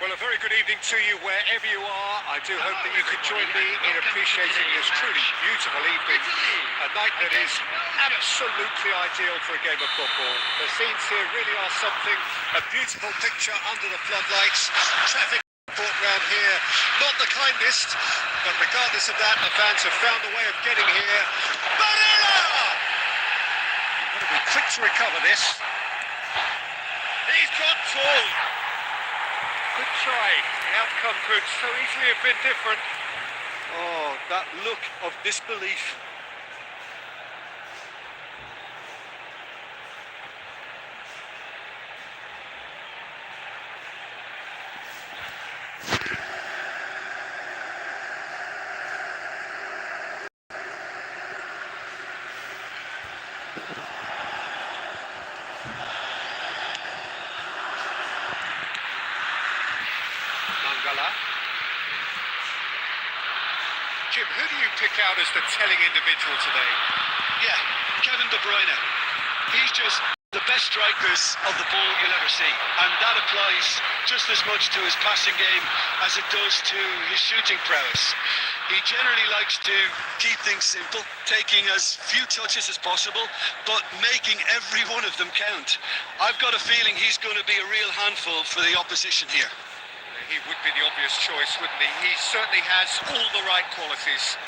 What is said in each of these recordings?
Well, a very good evening to you wherever you are. I do hope that you could join me in appreciating this truly beautiful evening. A night that is absolutely ideal for a game of football. The scenes here really are something. A beautiful picture under the floodlights. Traffic report round here, not the kindest, but regardless of that, the fans have found a way of getting here. Barella! You've got to be quick to recover this. He's got tall. Good try. The outcome could so easily have been different. Oh, that look of disbelief. Jim, who do you pick out as the telling individual today? Yeah, Kevin De Bruyne. He's just the best strikers of the ball you'll ever see. And that applies just as much to his passing game as it does to his shooting prowess. He generally likes to keep things simple, taking as few touches as possible, but making every one of them count. I've got a feeling he's going to be a real handful for the opposition here. He would be the obvious choice, wouldn't he? He certainly has all the right qualities.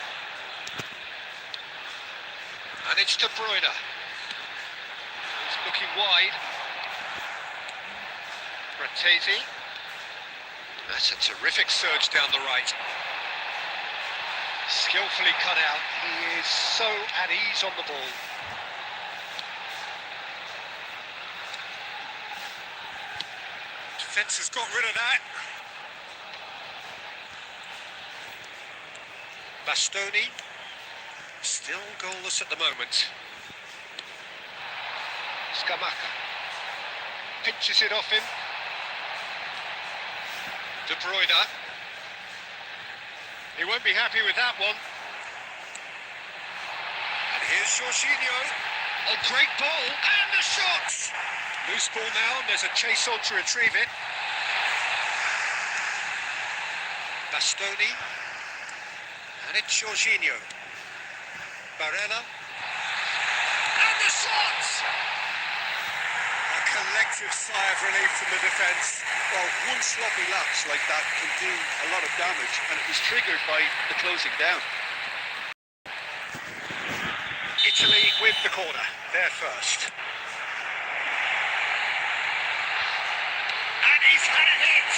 And it's De Bruyne. He's looking wide. Fratesi. That's a terrific surge down the right. Skillfully cut out. He is so at ease on the ball. Defence has got rid of that. Bastoni, still goalless at the moment. Scamacca pinches it off him. De Bruyne. He won't be happy with that one. And here's Jorginho. Oh, great ball, and the shot! Loose ball now, and there's a chase on to retrieve it. Bastoni. And it's Jorginho. Barella. And the shot! A collective sigh of relief from the defence. Well, one sloppy lapse like that can do a lot of damage, and it was triggered by the closing down. Italy with the corner. They're first. And he's had a hit!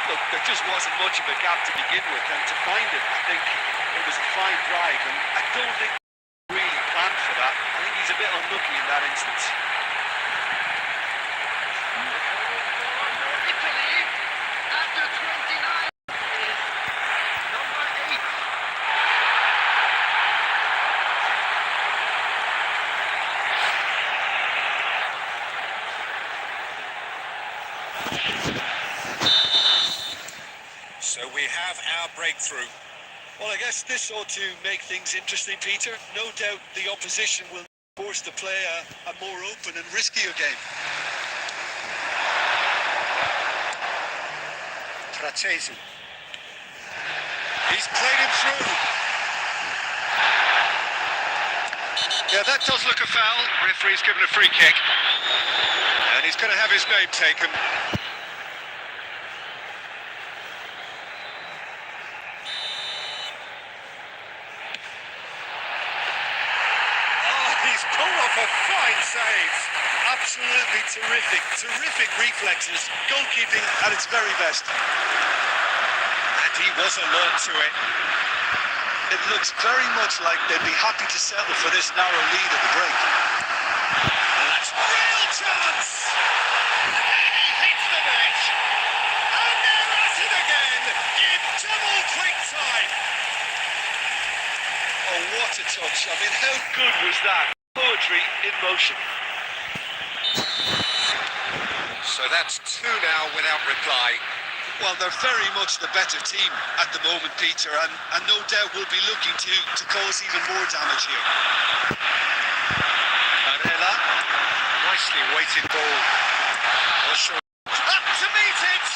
Look, there just wasn't much of a gap to begin with, and to find it, I think it was a fine drive, and I don't think he really planned for that. I think he's a bit unlucky in that instance. Italy, after 29, is number 8. So we have our breakthrough. Well, I guess this ought to make things interesting, Peter. No doubt the opposition will be forced to play a more open and riskier game. Fratesi. He's played him through. Yeah, that does look a foul. Referee's given a free kick. And he's going to have his name taken. He's pulled off a fine save. Absolutely terrific reflexes, goalkeeping at its very best. And he was alert to it. It looks very much like they'd be happy to settle for this narrow lead at the break. And that's a real chance! And he hits the net! And they're at it again in double quick time! Oh, what a touch. I mean, how good was that? Poetry in motion. So that's 2 now without reply. Well, they're very much the better team at the moment, Peter, and no doubt will be looking to cause even more damage here. nicely weighted ball. Also up to meet it!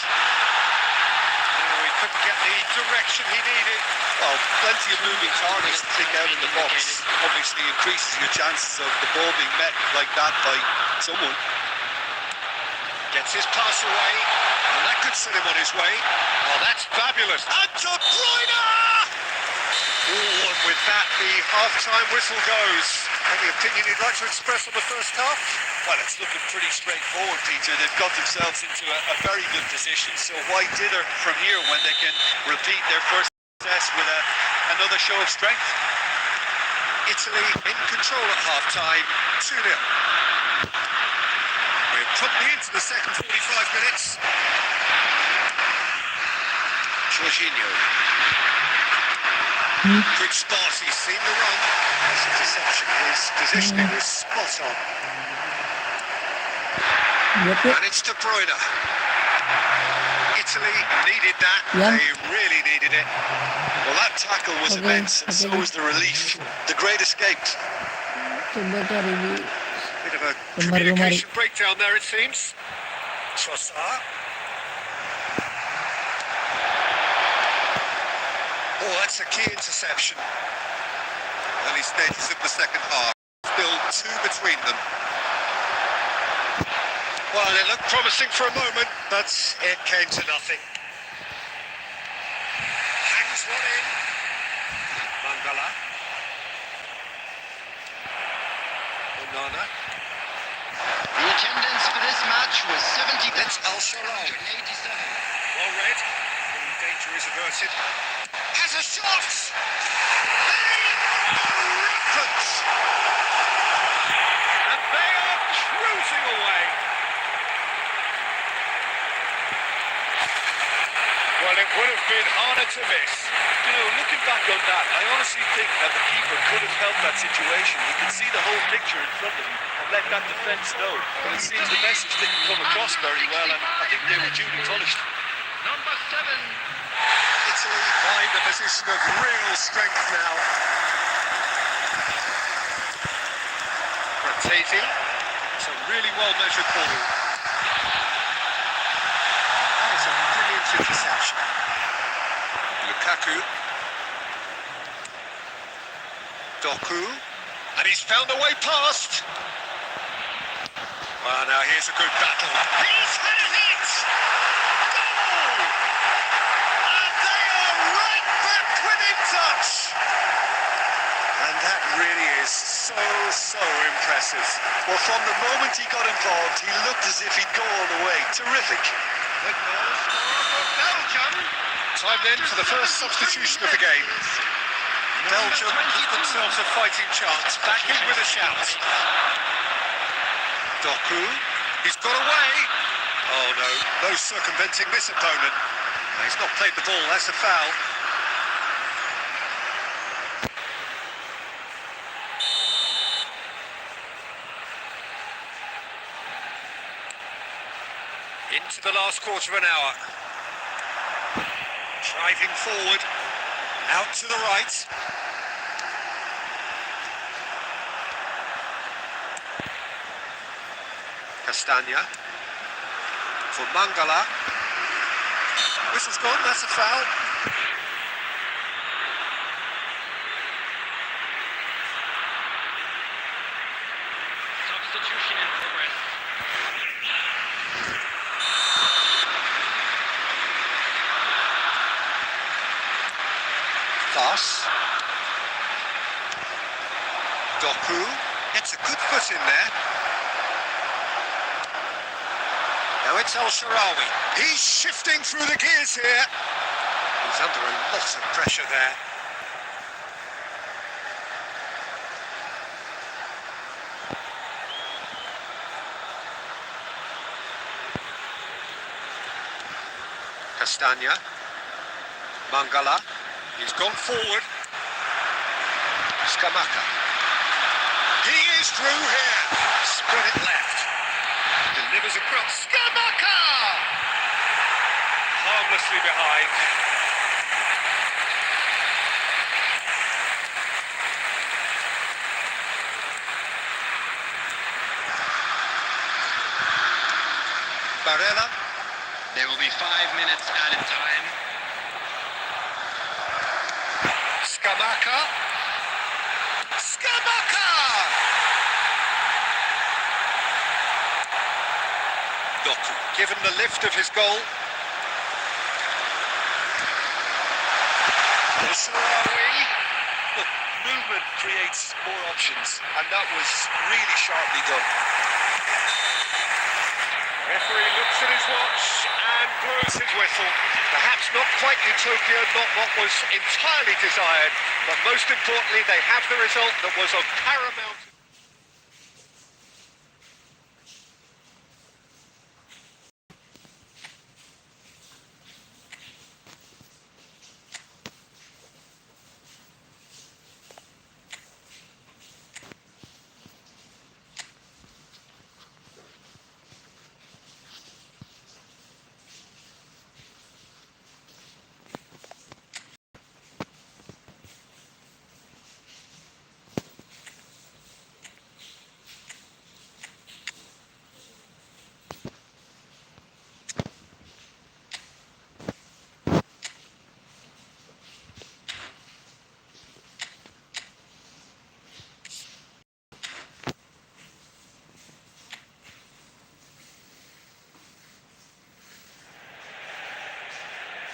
Oh, he couldn't get the direction he needed. Well, plenty of moving targets to stick out in the box. Obviously increases your chances of the ball being met like that by someone. Gets his pass away, and that could send him on his way. Oh, that's fabulous. And De Bruyne! Oh, and with that, the half-time whistle goes. Any opinion you'd like to express on the first half? Well, it's looking pretty straightforward, Peter. They've got themselves into a very good position, so why dither from here when they can repeat their first success with another show of strength? Italy in control at half-time, 2-0. We're probably into the second 45 minutes. Jorginho. Good spot, he's seen the run. That's a deception. His positioning was spot on. And it's De Bruyne. Italy needed that. They really needed it. Well, that tackle was immense, and so was the relief. The great escaped. Bit of a communication breakdown there, it seems. Trossard. Oh, that's a key interception. Early stages of the second half. Still 2 between them. Well, it looked promising for a moment, but it came to nothing. Hangs one in. Mangala. Onana. The attendance for this match was 70. That's Al-Sharawi. Well read. The danger is averted. Has a shot! Rampant! And they are cruising away. Well, it would have been harder to miss. You know, looking back on that, I honestly think that the keeper could have helped that situation. He could see the whole picture in front of him and let that defence know. But it seems the message didn't come across very well, and I think they were duly punished. Number 7. Italy find a position of real strength now. Frattesi. It's a really well-measured ball. That is a brilliant interception. Lukaku. Doku. And he's found a way past. Well, now here's a good battle. He's had it! Goal! And they are right back within touch! And that really is so impressive. Well, from the moment he got involved, he looked as if he'd go all the way. Terrific. The goal scorer for Belgium. Time then for the first substitution of the game. Belgium give themselves a fighting chance. Back in with a shout. Doku. He's got away. Oh no, no circumventing this opponent. No, he's not played the ball, that's a foul. Into the last quarter of an hour. Driving forward. Out to the right. Castagna. For Mangala. Whistle's gone, that's a foul. Substitution in progress. Pass. Doku gets a good foot in there. Now it's Al-Sharawi. He's shifting through the gears here. He's under a lot of pressure there. Castagna. Mangala. He's gone forward. Scamacca. He is through here. Spread it left. Delivers across. Scamacca! Harmlessly behind. Barella. There will be 5 minutes added time. Scamacca. Scamacca! Doku, given the lift of his goal. So are we. Look, movement creates more options, and that was really sharply done. Referee looks at his watch and blows his whistle. Perhaps not quite utopia, not what was entirely desired, but most importantly, they have the result that was of paramount.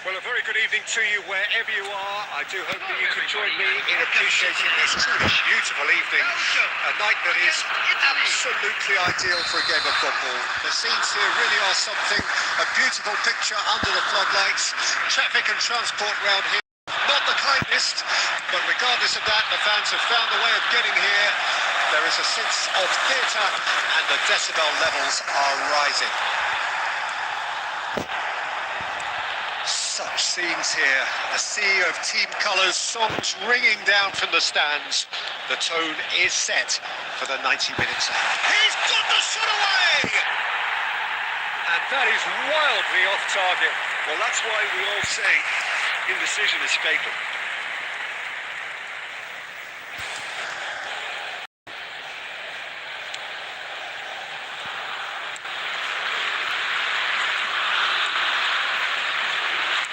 Well, a very good evening to you wherever you are. I do hope that you can join me in appreciating this truly beautiful evening. A night that is absolutely ideal for a game of football. The scenes here really are something. A beautiful picture under the floodlights. Traffic and transport round here, not the kindest, but regardless of that, the fans have found a way of getting here. There is a sense of theatre and the decibel levels are rising. Such scenes here, a sea of team colours, songs ringing down from the stands. The tone is set for the 90 minutes ahead. He's got the shot away! And that is wildly off target. Well, that's why we all say indecision is fatal.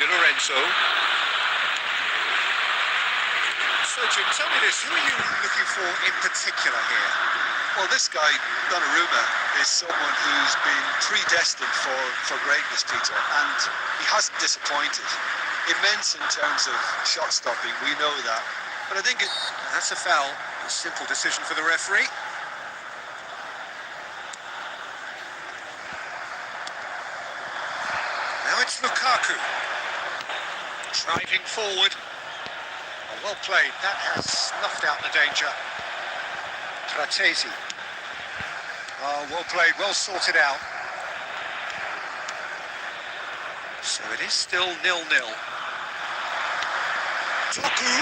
Lorenzo. So, Jim, tell me this, who are you looking for in particular here? Well, this guy, Donnarumma, is someone who's been predestined for greatness, Peter, and he hasn't disappointed. Immense in terms of shot stopping, we know that. But I think That's a foul. A simple decision for the referee. Now it's Lukaku. Driving forward. Oh, well played. That has snuffed out the danger. Fratesi. Oh, well played. Well sorted out. So it is still 0-0. Doku.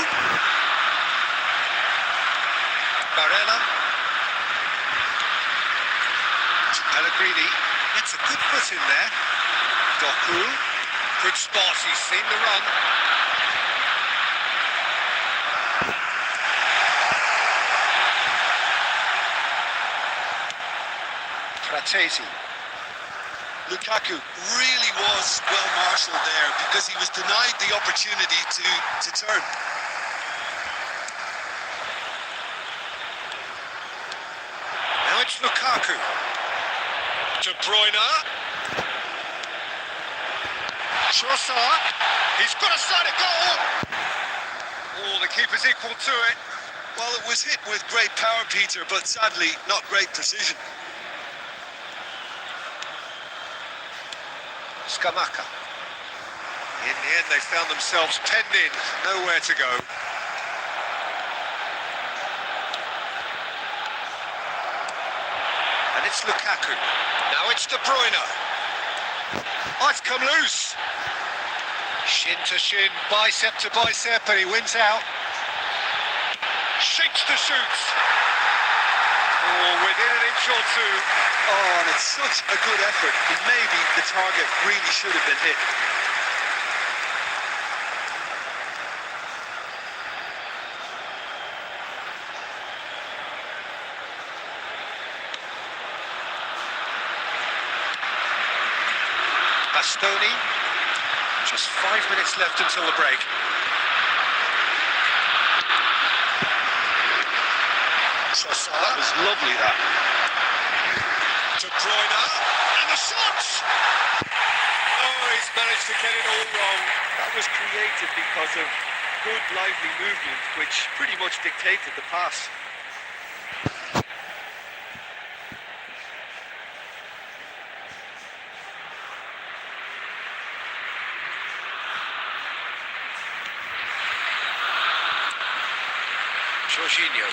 Barella. Pellegrini. That's a good foot in there. Doku. Good spot, he's seen the run. Fratesi. Lukaku really was well marshalled there because he was denied the opportunity to turn. Now it's Lukaku. De Bruyne. Trossard, he's got a sight of goal! Oh, the keeper's equal to it. Well, it was hit with great power, Peter, but sadly, not great precision. Scamacca. In the end, they found themselves penned in, nowhere to go. And it's Lukaku. Now it's De Bruyne. Oh, it's come loose. Shin to shin, bicep to bicep, and he wins out. Shakes to shoot. Oh, within an inch or two. Oh, and it's such a good effort. Maybe the target really should have been hit. Bastoni. Just 5 minutes left until the break. That was lovely, that. De Bruyne, and the shot! Oh, he's managed to get it all wrong. That was created because of good, lively movement, which pretty much dictated the pass. Jorginho.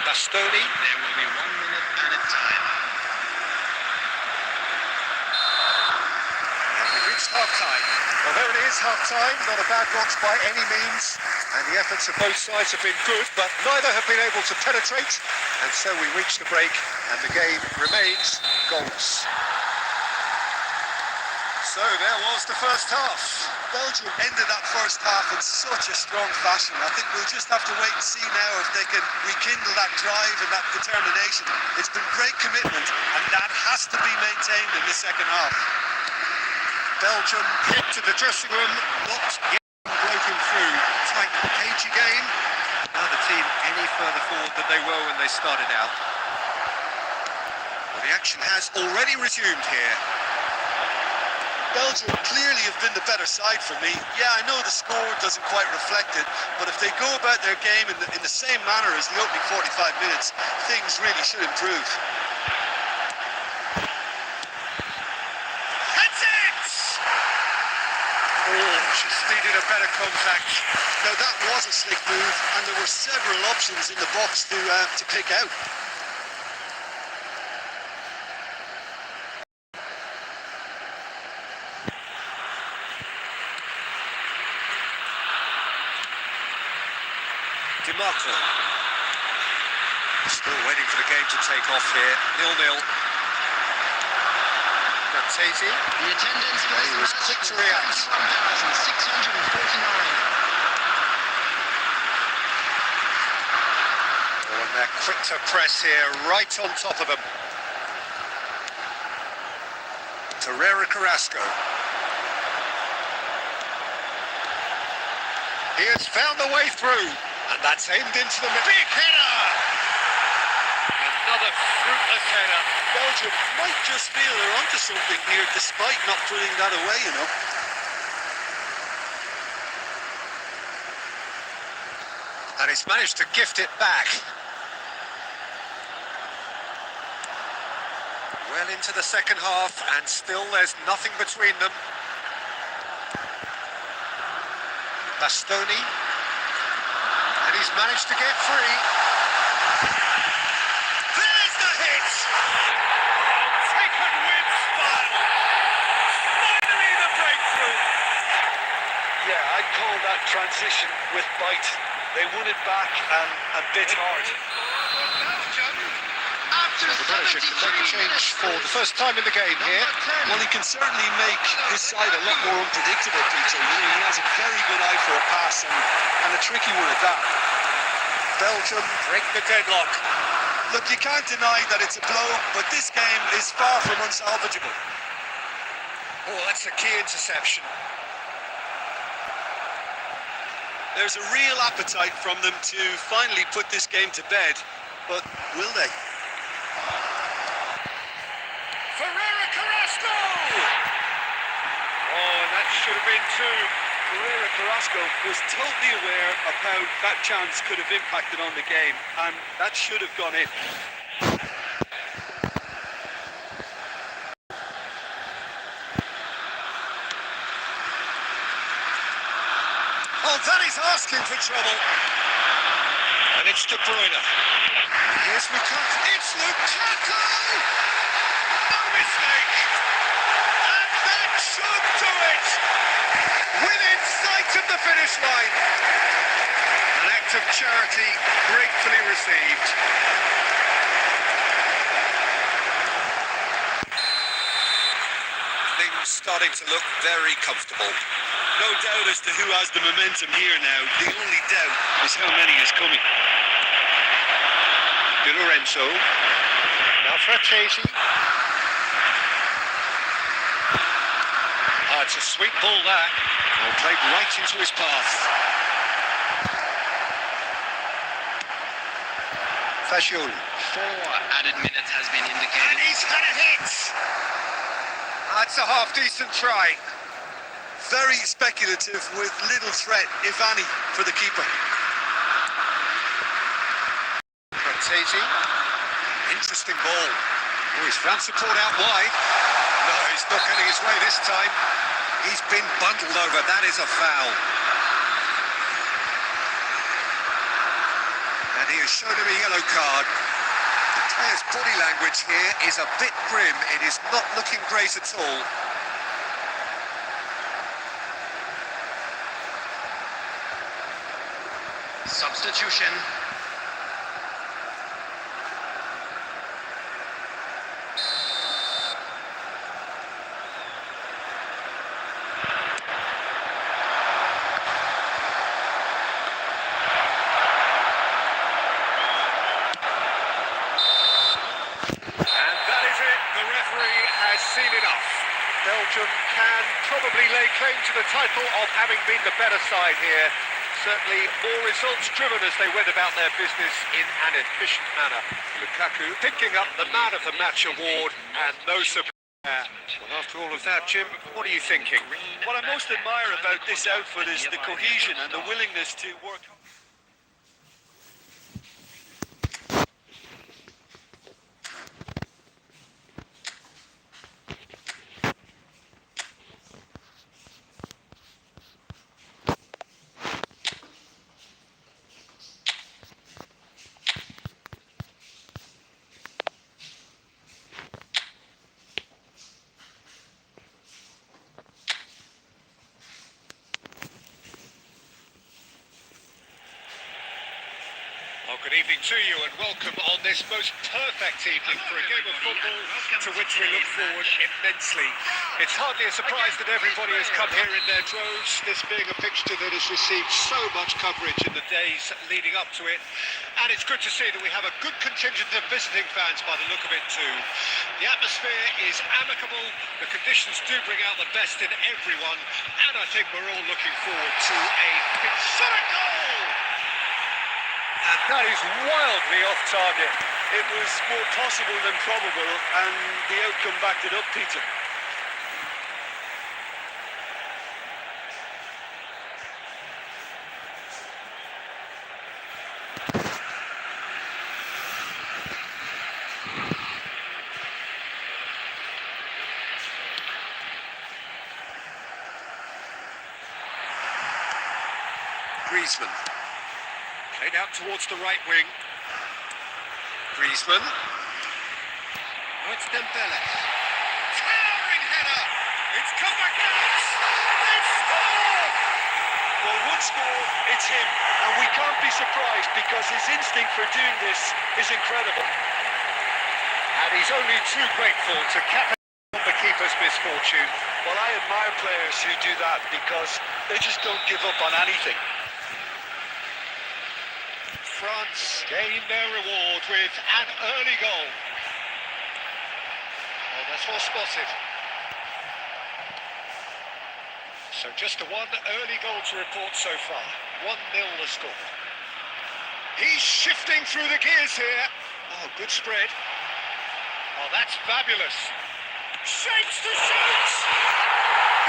Bastoni. There will be 1 minute added time. And we've reached half-time. Well, there it is, half-time. Not a bad watch by any means. And the efforts of both sides have been good, but neither have been able to penetrate. And so we reach the break, and the game remains goalless. So there was the first half. Belgium ended that first half in such a strong fashion. I think we'll just have to wait and see now if they can rekindle that drive and that determination. It's been great commitment, and that has to be maintained in the second half. Belgium head to the dressing room, not yet broken through. Tight, cagey game. Now the team any further forward than they were when they started out. Well, the action has already resumed here. Belgium clearly have been the better side for me. Yeah, I know the score doesn't quite reflect it, but if they go about their game in the same manner as the opening 45 minutes, things really should improve. That's it! Oh, just needed a better contact. Now that was a slick move, and there were several options in the box to pick out. DiMarco. Still waiting for the game to take off here. 0-0. Matchday. The attendance for He this was match quick to was react. 71,649. Oh, and they're quick to press here, right on top of them. Torreira Carrasco. He has found the way through, and that's aimed into the middle. Big header! Another fruitless header. Belgium might just feel they're onto something here, despite not putting that away, you know. And he's managed to gift it back. Well into the second half, and still there's nothing between them. Bastoni. And he's managed to get free. There's the hit! Taken with style. Finally the breakthrough. Yeah, I'd call that transition with bite. They won it back and bit hard. The manager can make a change for the first time in the game here. Well, he can certainly make his side a lot more unpredictable, Peter. You know, he has a very good eye for a pass and a tricky one at that. Belgium break the deadlock. Look, you can't deny that it's a blow, but this game is far from unsalvageable. Oh, that's a key interception. There's a real appetite from them to finally put this game to bed, but will they? Torreira Carrasco! Oh, and that should have been two. Torreira Carrasco was totally aware of how that chance could have impacted on the game, and that should have gone in. Oh, that is asking for trouble. And it's De Bruyne. And here's Lukaku. It's Lukaku! No mistake! And that should do it! Within sight of the finish line. An act of charity gratefully received. Things starting to look very comfortable. No doubt as to who has the momentum here now. The only doubt is how many is coming. Di Lorenzo. Now Frattesi. Oh, it's a sweet ball that. Well, played right into his path. Fascioli. 4 added minutes has been And indicated. he's had a hit. That's a half-decent try. Very speculative with little threat, if any, for the keeper. Frattesi. Interesting ball. Oh, he's found support out wide. No, he's not getting his way this time. He's been bundled over. That is a foul. And he has shown him a yellow card. The player's body language here is a bit grim. It is not looking great at all. Substitution. And that is it. The referee has seen enough. Belgium can probably lay claim to the title of having been the better side here. Certainly more results driven as they went about their business in an efficient manner. Lukaku picking up the Man of the Match award, and no surprise. Well, after all of that, Jim, what are you thinking? What I most admire about this outfit is the cohesion and the willingness to work. Well, good evening to you and welcome on this most perfect evening for a game of football to which we look forward immensely. It's hardly a surprise that everybody has come here in their droves, this being a fixture that has received so much coverage in the days leading up to it. And it's good to see that we have a good contingent of visiting fans by the look of it too. The atmosphere is amicable, the conditions do bring out the best in everyone, and I think we're all looking forward to a big goal! And that is wildly off target. It was more possible than probable, and the outcome backed it up, Peter. Griezmann. Played out towards the right wing. Griezmann. Oh, it's Dembele. Towering header. It's come back out. They've scored. Well, would score, it's him, and we can't be surprised because his instinct for doing this is incredible. And he's only too grateful to capitalize on the keeper's misfortune. Well, I admire players who do that because they just don't give up on anything. France gain their reward with an early goal. Oh, that's well spotted. So just the one early goal to report so far. 1-0 the score. He's shifting through the gears here. Oh, good spread. Oh, that's fabulous. Shapes to shoot!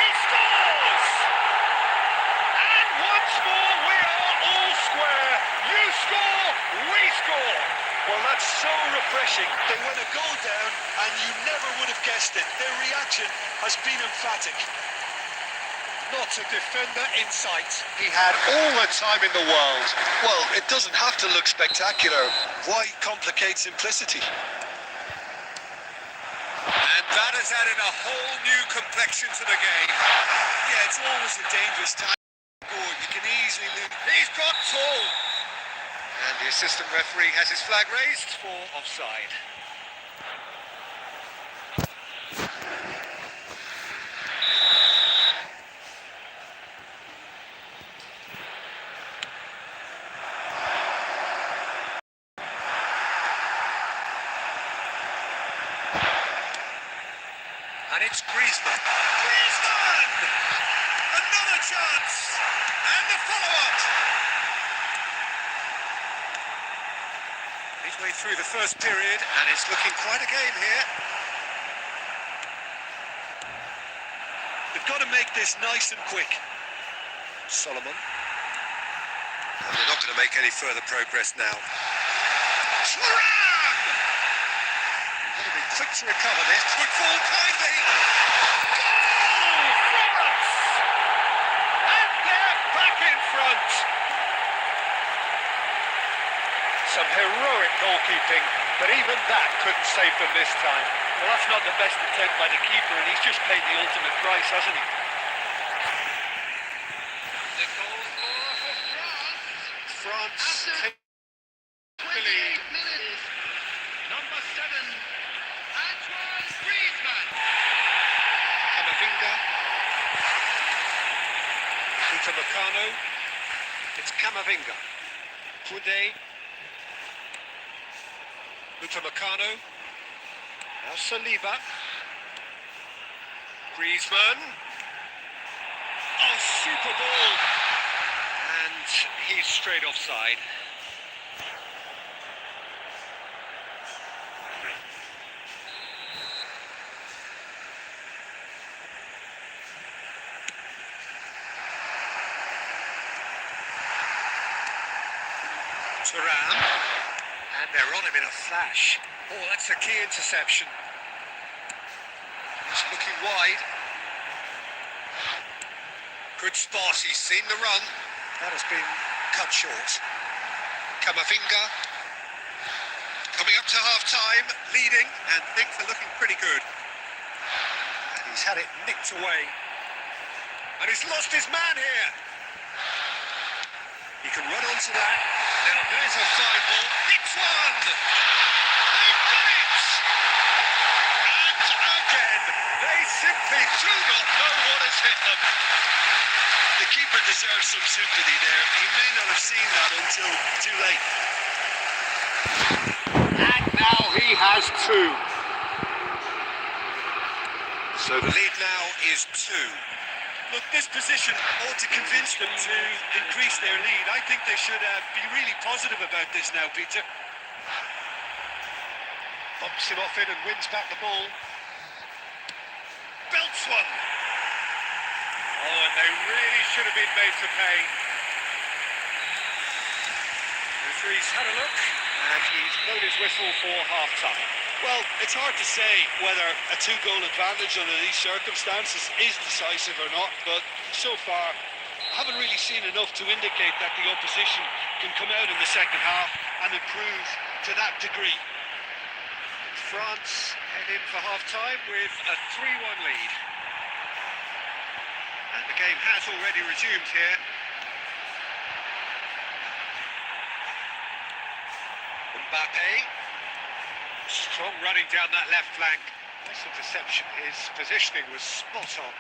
He scores! And once more we are all square. You score, we score. Well, that's so refreshing. They went a goal down, and you never would have guessed it. Their reaction has been emphatic. Not a defender in sight. He had all the time in the world. Well, it doesn't have to look spectacular. Why complicate simplicity? And that has added a whole new complexion to the game. Yeah, it's always a dangerous time. You can easily lose. He's got tall. And the assistant referee has his flag raised for offside. And it's Griezmann. Griezmann! chance! And the follow-up! Midway through the first period, and it's looking quite a game here. They've got to make this nice and quick. Solomon. And they're not going to make any further progress now. Thuram! Got to be quick to recover this. Would fall kindly. Goal for us! And they're back in front. Some heroic goalkeeping, but even that couldn't save them this time. Well, that's not the best attempt by the keeper, and he's just paid the ultimate price, hasn't he? The goal scorer for France. France. After 28 minutes. Number 7, Antoine Griezmann. Camavinga. Upamecano. It's Camavinga. Poudet. Upamecano. Now Saliba. Griezmann. Oh, super ball. And he's straight offside. Thuram. And they're on him in a flash. Oh, that's a key interception. He's looking wide. Good spot, he's seen the run. That has been cut short. Camavinga. Coming up to half-time, leading, and things are looking pretty good. And he's had it nicked away. And he's lost his man here. He can run onto that. Now there's a fine ball. It's one! They've done it! And again, they simply do not know what has hit them. The keeper deserves some sympathy there. He may not have seen that until too late. And now he has two. So the lead now is 2. Look, this position ought to convince them to increase their lead. I think they should be really positive about this now, Peter. Bumps him off it and wins back the ball. Belts one. Oh, and they really should have been made to pay. The referee's had a look, and he's blown his whistle for half-time. Well, it's hard to say whether a 2-goal advantage under these circumstances is decisive or not, but so far I haven't really seen enough to indicate that the opposition can come out in the second half and improve to that degree. France head in for half-time with a 3-1 lead. And the game has already resumed here. Mbappe. Strong running down that left flank. Nice interception. His positioning was spot on.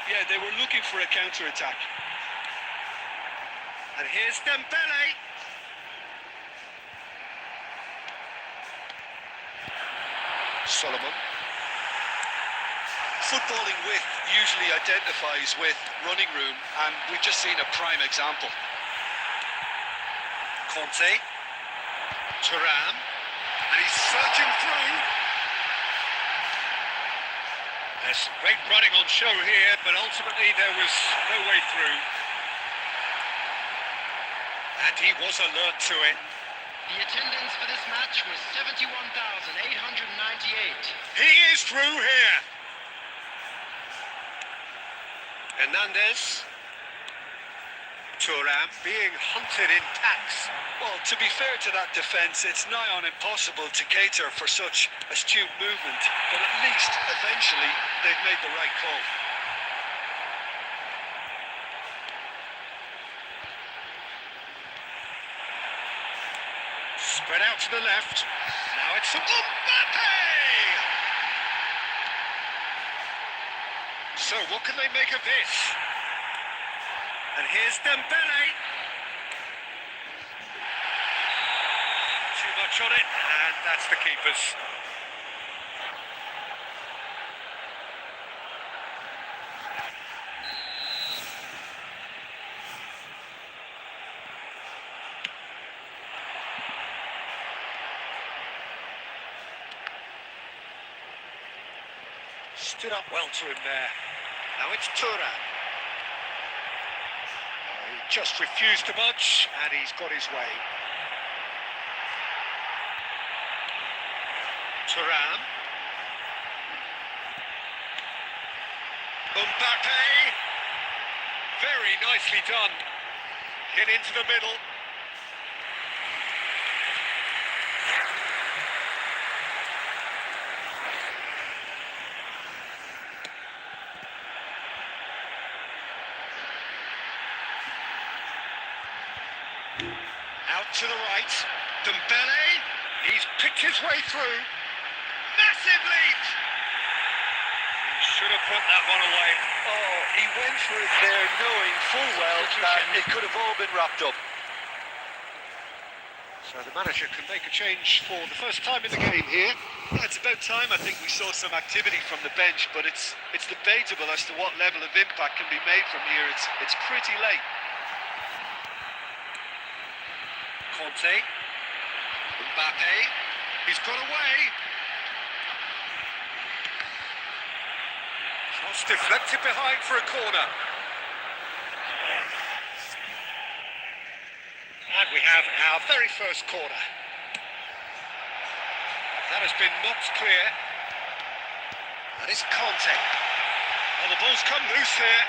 Yeah, they were looking for a counter-attack. And here's Dembele. Solomon. Footballing width usually identifies with running room, and we've just seen a prime example. Conte. Thuram. And he's surging through. There's some great running on show here, but ultimately there was no way through. And he was alert to it. The attendance for this match was 71,898. He is through here. Hernandez. Thuram being hunted in packs. Well, to be fair to that defence, it's nigh on impossible to cater for such astute movement, but at least, eventually, they've made the right call. Spread out to the left. Now it's Mbappe! So what can they make of this? And here's Dembele. Too much on it, and that's the keeper's. Stood up well to him there. Now it's Turan. He just refused to budge, and he's got his way. Turan. Mbappe. Very nicely done. Get into the middle. Out to the right. Dembele. He's picked his way through. Massive lead. He should have put that one away. Oh, he went for it there knowing full well that it could have all been wrapped up. So the manager can make a change for the first time in the game here. Yeah, it's about time. I think we saw some activity from the bench, but it's debatable as to what level of impact can be made from here. It's pretty late. Conte. Mbappe. He's got away. Cross deflected behind for a corner. And we have our very first corner. That has been knocked clear. That is Conte. Oh, the ball's come loose here.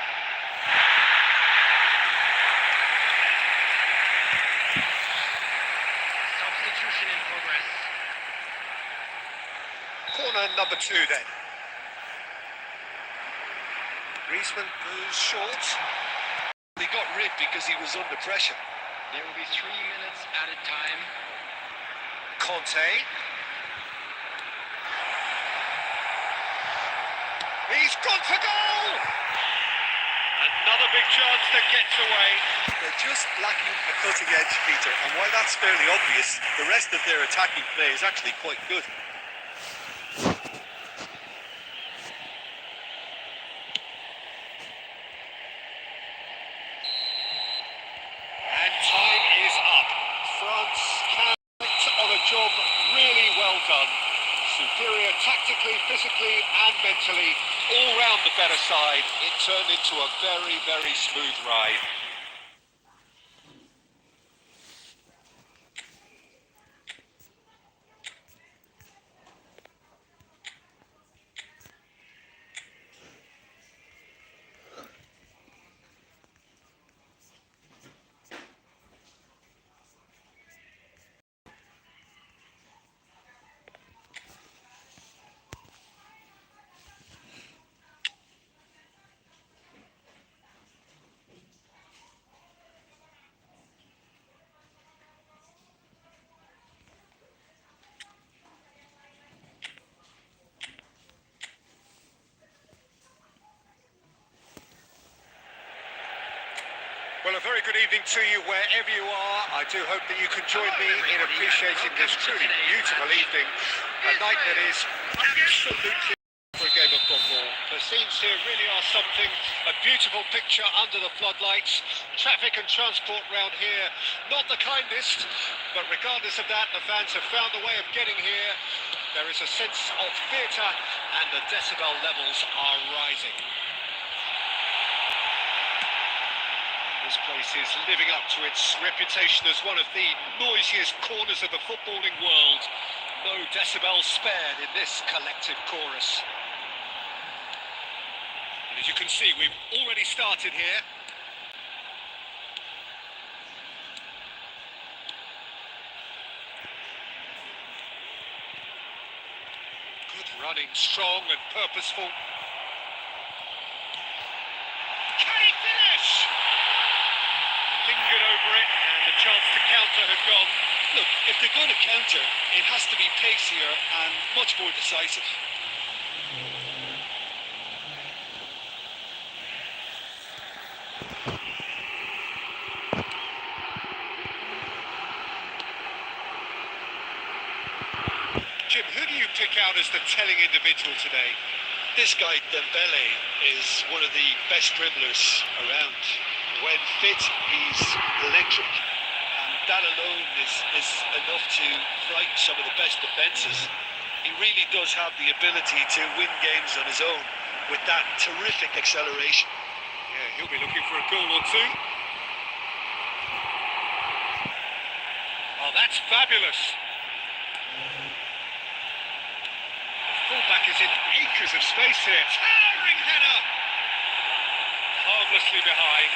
Substitution in progress. Corner number 2 then. Griezmann moves short. He got rid because he was under pressure. There will be 3 minutes added time. Conte. He's gone for goal! Another big chance that gets away. They're just lacking a cutting edge, Peter, and while that's fairly obvious, the rest of their attacking play is actually quite good. And time is up. France can on a job really well done. Superior tactically, physically and mentally. All round the better side. It turned into a very, very smooth ride. Well, a very good evening to you wherever you are. I do hope that you can join me in appreciating this truly beautiful evening. A night that is absolutely for a game of football. The scenes here really are something. A beautiful picture under the floodlights. Traffic and transport round here, not the kindest. But regardless of that, the fans have found a way of getting here. There is a sense of theatre and the decibel levels are rising. This place is living up to its reputation as one of the noisiest corners of the footballing world. No decibels spared in this collective chorus. And as you can see, we've already started here. Good running, strong and purposeful. Can he finish? Lingered over it, and the chance to counter had gone. Look, if they're going to counter, it has to be pacier and much more decisive. Jim, who do you pick out as the telling individual today? This guy, Dembele, is one of the best dribblers around. When fit, he's electric. And that alone is enough to frighten some of the best defences. He really does have the ability to win games on his own with that terrific acceleration. Yeah, he'll be looking for a goal or two. Oh, that's fabulous. The fullback is in acres of space here. Towering header. Harmlessly behind.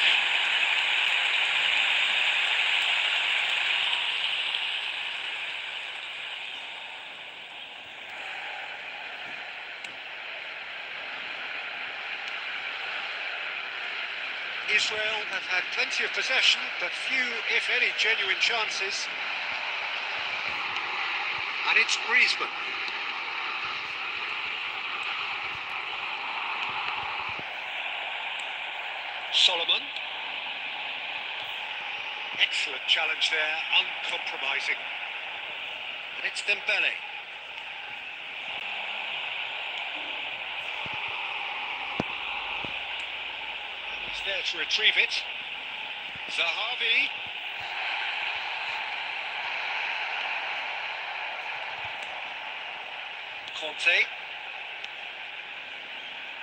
Israel have had plenty of possession, but few, if any, genuine chances. And it's Griezmann. Solomon. Excellent challenge there, uncompromising. And it's Dembele. He's there to retrieve it. Zahavi. Conte.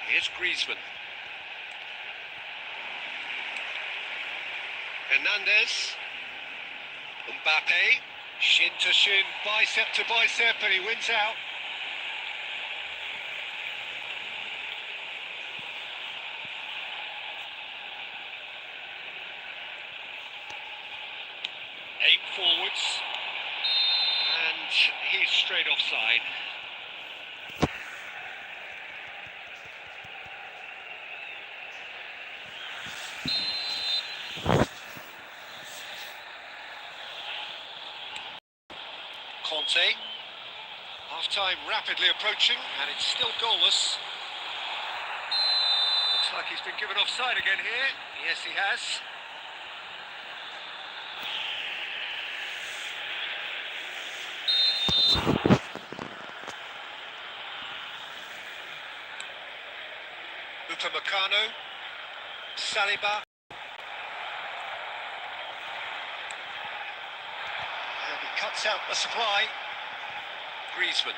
Here's Griezmann. Hernandez. Mbappe. Shin to shin, bicep to bicep, and he wins out. Eight forwards, and he's straight offside. Conte. Half-time rapidly approaching, and it's still goalless. Looks like he's been given offside again here. Yes, he has. Upamecano, Saliba, and he cuts out the supply. Griezmann,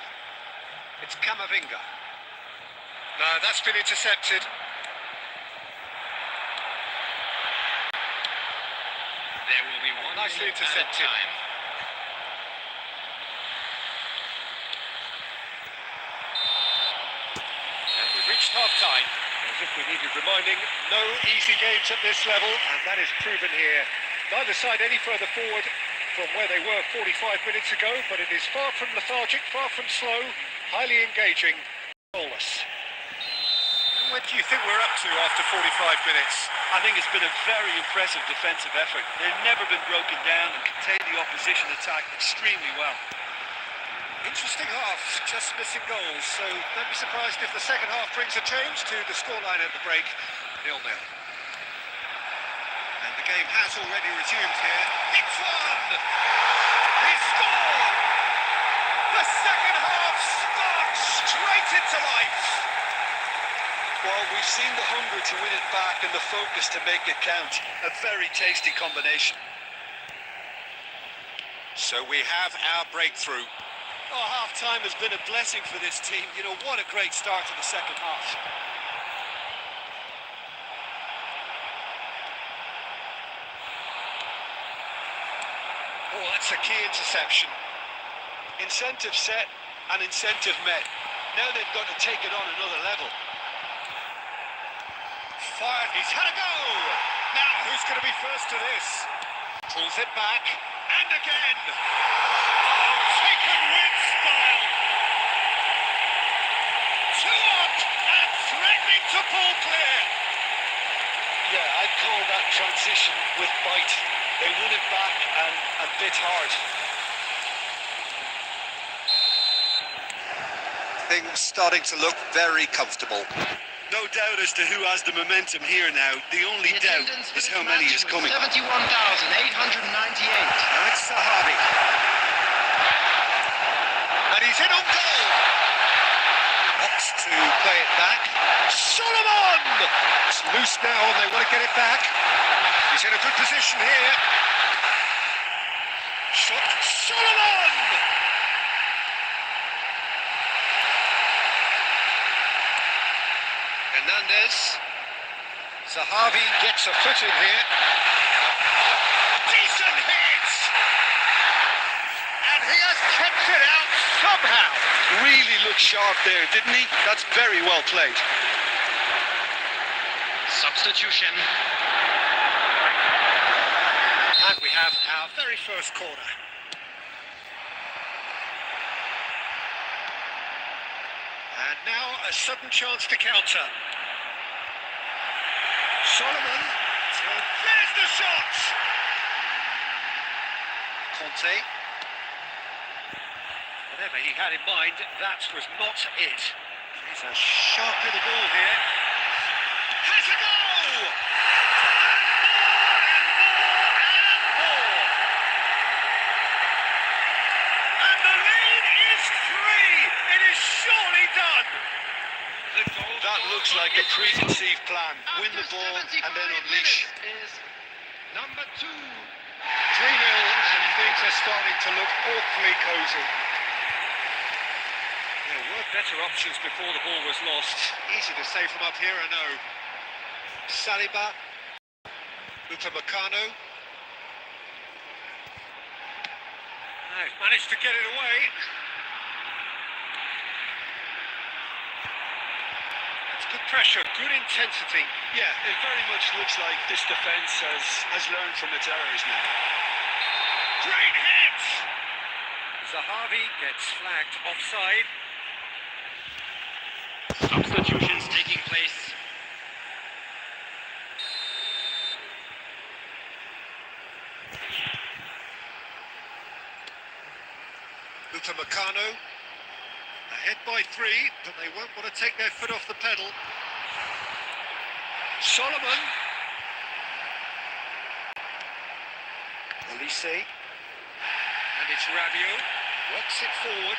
it's Camavinga. No, that's been intercepted. There will be one Nicely minute intercepted. at a time. And we've reached half-time. As if we needed reminding, no easy games at this level, and that is proven here. Neither side any further forward from where they were 45 minutes ago, but it is far from lethargic, far from slow, highly engaging, goalless. What do you think we're up to after 45 minutes? I think it's been a very impressive defensive effort. They've never been broken down and contained the opposition attack extremely well. Interesting half, just missing goals, so don't be surprised if the second half brings a change to the scoreline at the break, 0-0. And the game has already resumed here. It's one! He scored! The second half sparks straight into life! Well, we've seen the hunger to win it back and the focus to make it count. A very tasty combination. So we have our breakthrough. Oh, half-time has been a blessing for this team. You know, what a great start to the second half. Oh, that's a key interception. Incentive set and incentive met. Now they've got to take it on another level. Fired, he's had a go! Now, who's going to be first to this? Pulls it back, and again! Oh, taken with style! 2 up, and threatening to pull clear! Yeah, I'd call that transition with bite. They win it back and bit hard. Things starting to look very comfortable. No doubt as to who has the momentum here now. The only doubt is how many is coming. 71,898. Now it's Zahavi. And he's in on goal. Opts to play it back. Solomon! It's loose now and they want to get it back. He's in a good position here. Shot. Solomon! Hernandez. Zahavi gets a foot in here. Decent hit! And he has kept it out somehow. Really looked sharp there, didn't he? That's very well played. Substitution. And we have our very first corner. And now a sudden chance to counter. Solomon. There's the shot! Conte. Whatever he had in mind, that was not it. He's a sharp little ball here. Has a goal! And the lead is 3! It is surely done! That looks like a preconceived plan. Win the ball and then unleash. Is number 2. 3-0 and things are starting to look awfully cosy. There were better options before the ball was lost. Easy to say from up here, I know. Saliba. Upamecano. They've managed to get it away. That's good pressure, good intensity. Yeah, it very much looks like this defence has learned from its errors now. Great hit! Zahavi gets flagged offside. Substitutions taking place. Upamecano. Ahead by 3, but they won't want to take their foot off the pedal. Solomon. Olise. And it's Rabiot. Works it forward.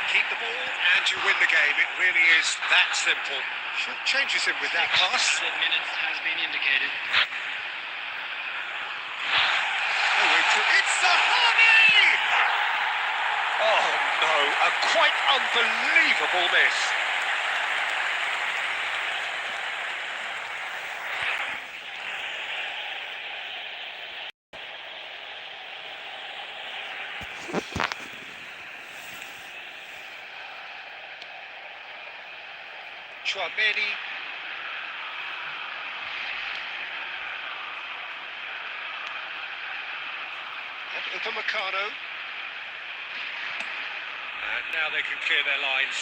Keep the ball and you win the game. It really is that simple. Should changes him with that pass. Added minutes has been indicated. It's Zahavi! Oh no, a quite unbelievable miss. Chouameni. And Upamecano. And now they can clear their lines.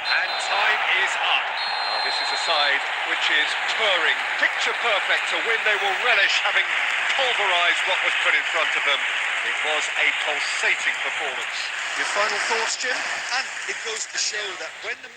And time is up. Now this is a side which is purring, picture perfect. To win, they will relish having pulverised what was put in front of them. It was a pulsating performance. Your final thoughts, Jim? And it goes to show that when the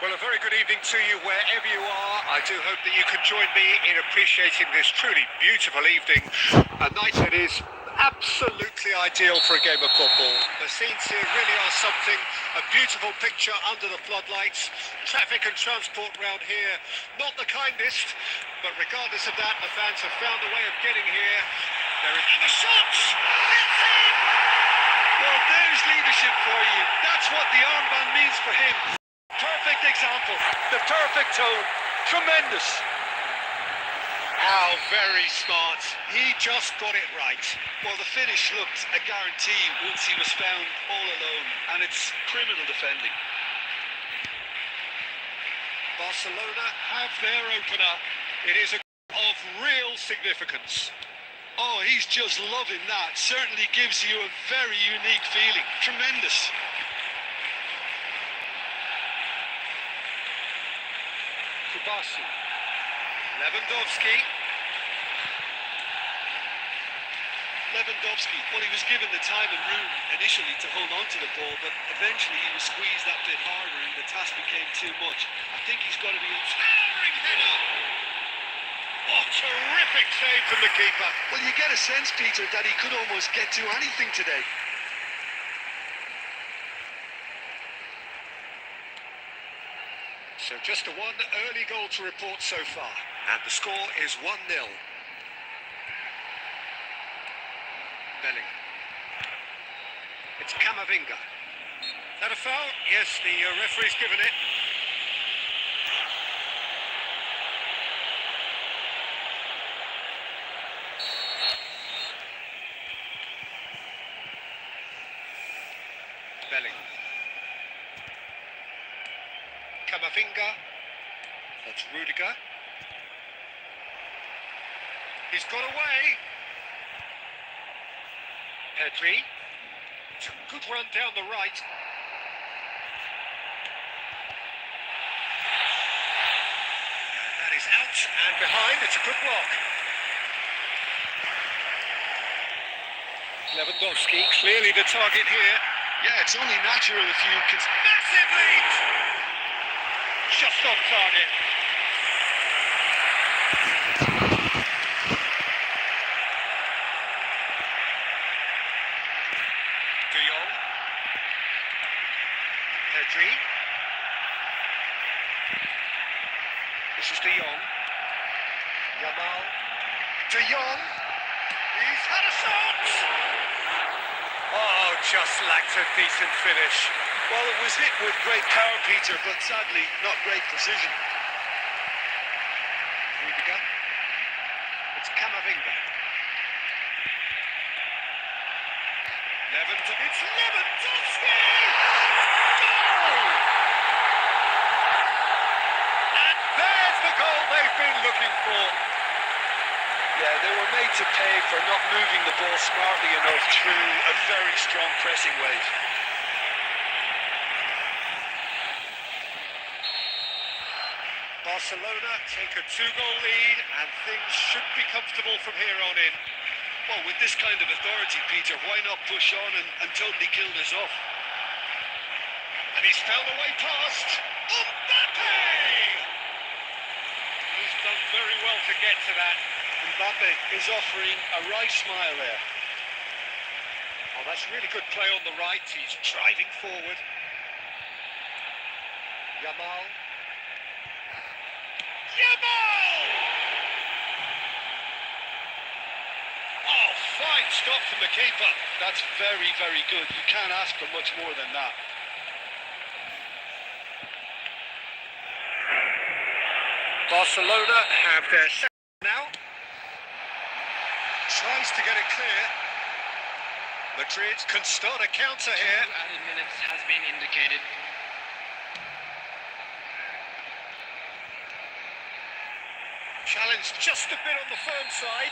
Well, a very good evening to you wherever you are. I do hope that you can join me in appreciating this truly beautiful evening. A night that is Absolutely ideal for a game of football. The scenes here really are something. A beautiful picture under the floodlights. Traffic and transport round here, not the kindest. But regardless of that, the fans have found a way of getting here. There is and the shots! It's in! Well, there's leadership for you. That's what the armband means for him. Perfect example. The perfect tone. Tremendous. How very smart. He just got it right. Well, the finish looked a guarantee once he was found all alone, and it's criminal defending. Barcelona have their opener. It is a of real significance. Oh, he's just loving that. Certainly gives you a very unique feeling. Tremendous. Kubasi. Lewandowski. Lewandowski, well, he was given the time and room initially to hold on to the ball, but eventually he was squeezed that bit harder and the task became too much. I think he's got to be Towering header. Oh, terrific save from the keeper. Well, you get a sense, Peter, that he could almost get to anything today. So just a one early goal to report so far. And the score is 1-0. Belling. It's Camavinga. Is that a foul? Yes, the referee's given it. Belling. Camavinga. That's Rudiger. He's got away. Pedri. It's a good run down the right. And that is out and behind. It's a good block. Lewandowski, clearly the target here. Yeah, it's only natural if you can... Massive lead! Just on target. De Jong. Pedri. This is De Jong. Yamal. De Jong. He's had a shot! Oh, just lacked a decent finish. Well, it was hit with great power, Peter, but sadly not great precision. Rudiger. It's Camavinga. It's Lewandowski! Goal! And there's the goal they've been looking for. Yeah, they were made to pay for not moving the ball smartly enough through a very strong pressing wave. Barcelona take a 2-goal lead and things should be comfortable from here on in. Well, with this kind of authority, Peter, why not push on and totally kill this off? And he's found a way past Mbappe! He's done very well to get to that. Mbappe is offering a right smile there. Oh, that's really good play on the right. He's driving forward. Yamal. Yamal! Oh, fine stop from the keeper. That's very, very good. You can't ask for much more than that. Barcelona have their second now. Tries to get it clear. Madrid can start a counter here. 2 added minutes has been indicated. Challenge just a bit on the firm side.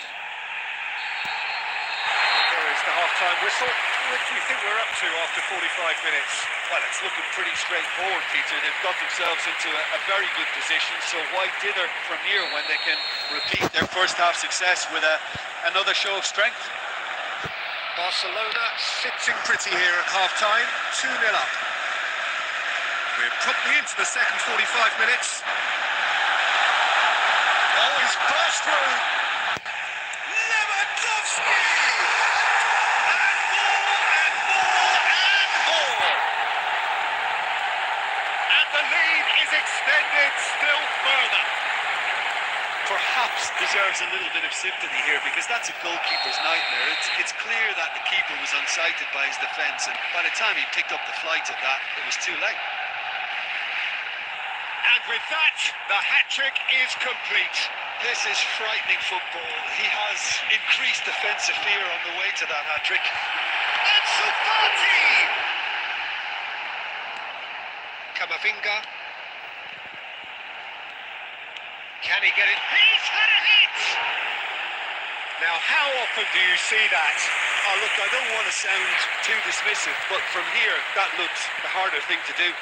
There is the half-time whistle. What do you think we're up to after 45 minutes? Well, it's looking pretty straightforward, Peter. They've got themselves into a very good position, so why dither from here when they can repeat their first half success with another show of strength? Barcelona sitting pretty here at half-time, 2-0 up. We're promptly into the second 45 minutes. Oh, he's burst through. Lewandowski! further. Perhaps deserves a little bit of sympathy here, because that's a goalkeeper's nightmare. It's clear that the keeper was unsighted by his defence, and by the time he picked up the flight of that, it was too late. And with that, the hat-trick is complete. This is frightening football. He has increased defensive fear on the way to that hat-trick. Ansu Fati! Camavinga. Can he get it? He's had a hit! Now, how often do you see that? Oh, look, I don't want to sound too dismissive, but from here, that looks the harder thing to do.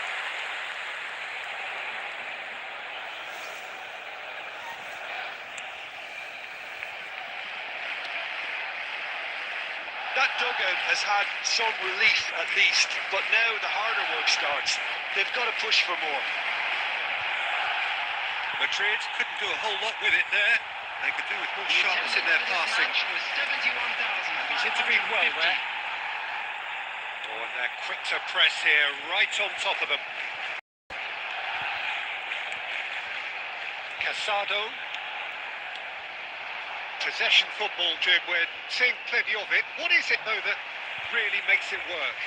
That dugout has had some relief at least, but now the harder work starts. They've got to push for more. Madrid couldn't do a whole lot with it there. They could do with more sharpness in their passing. He's intervened well there. Oh, and they're quick to press here, right on top of them. Casado. Possession football, Jim, we're seeing plenty of it. What is it, though, that really makes it work?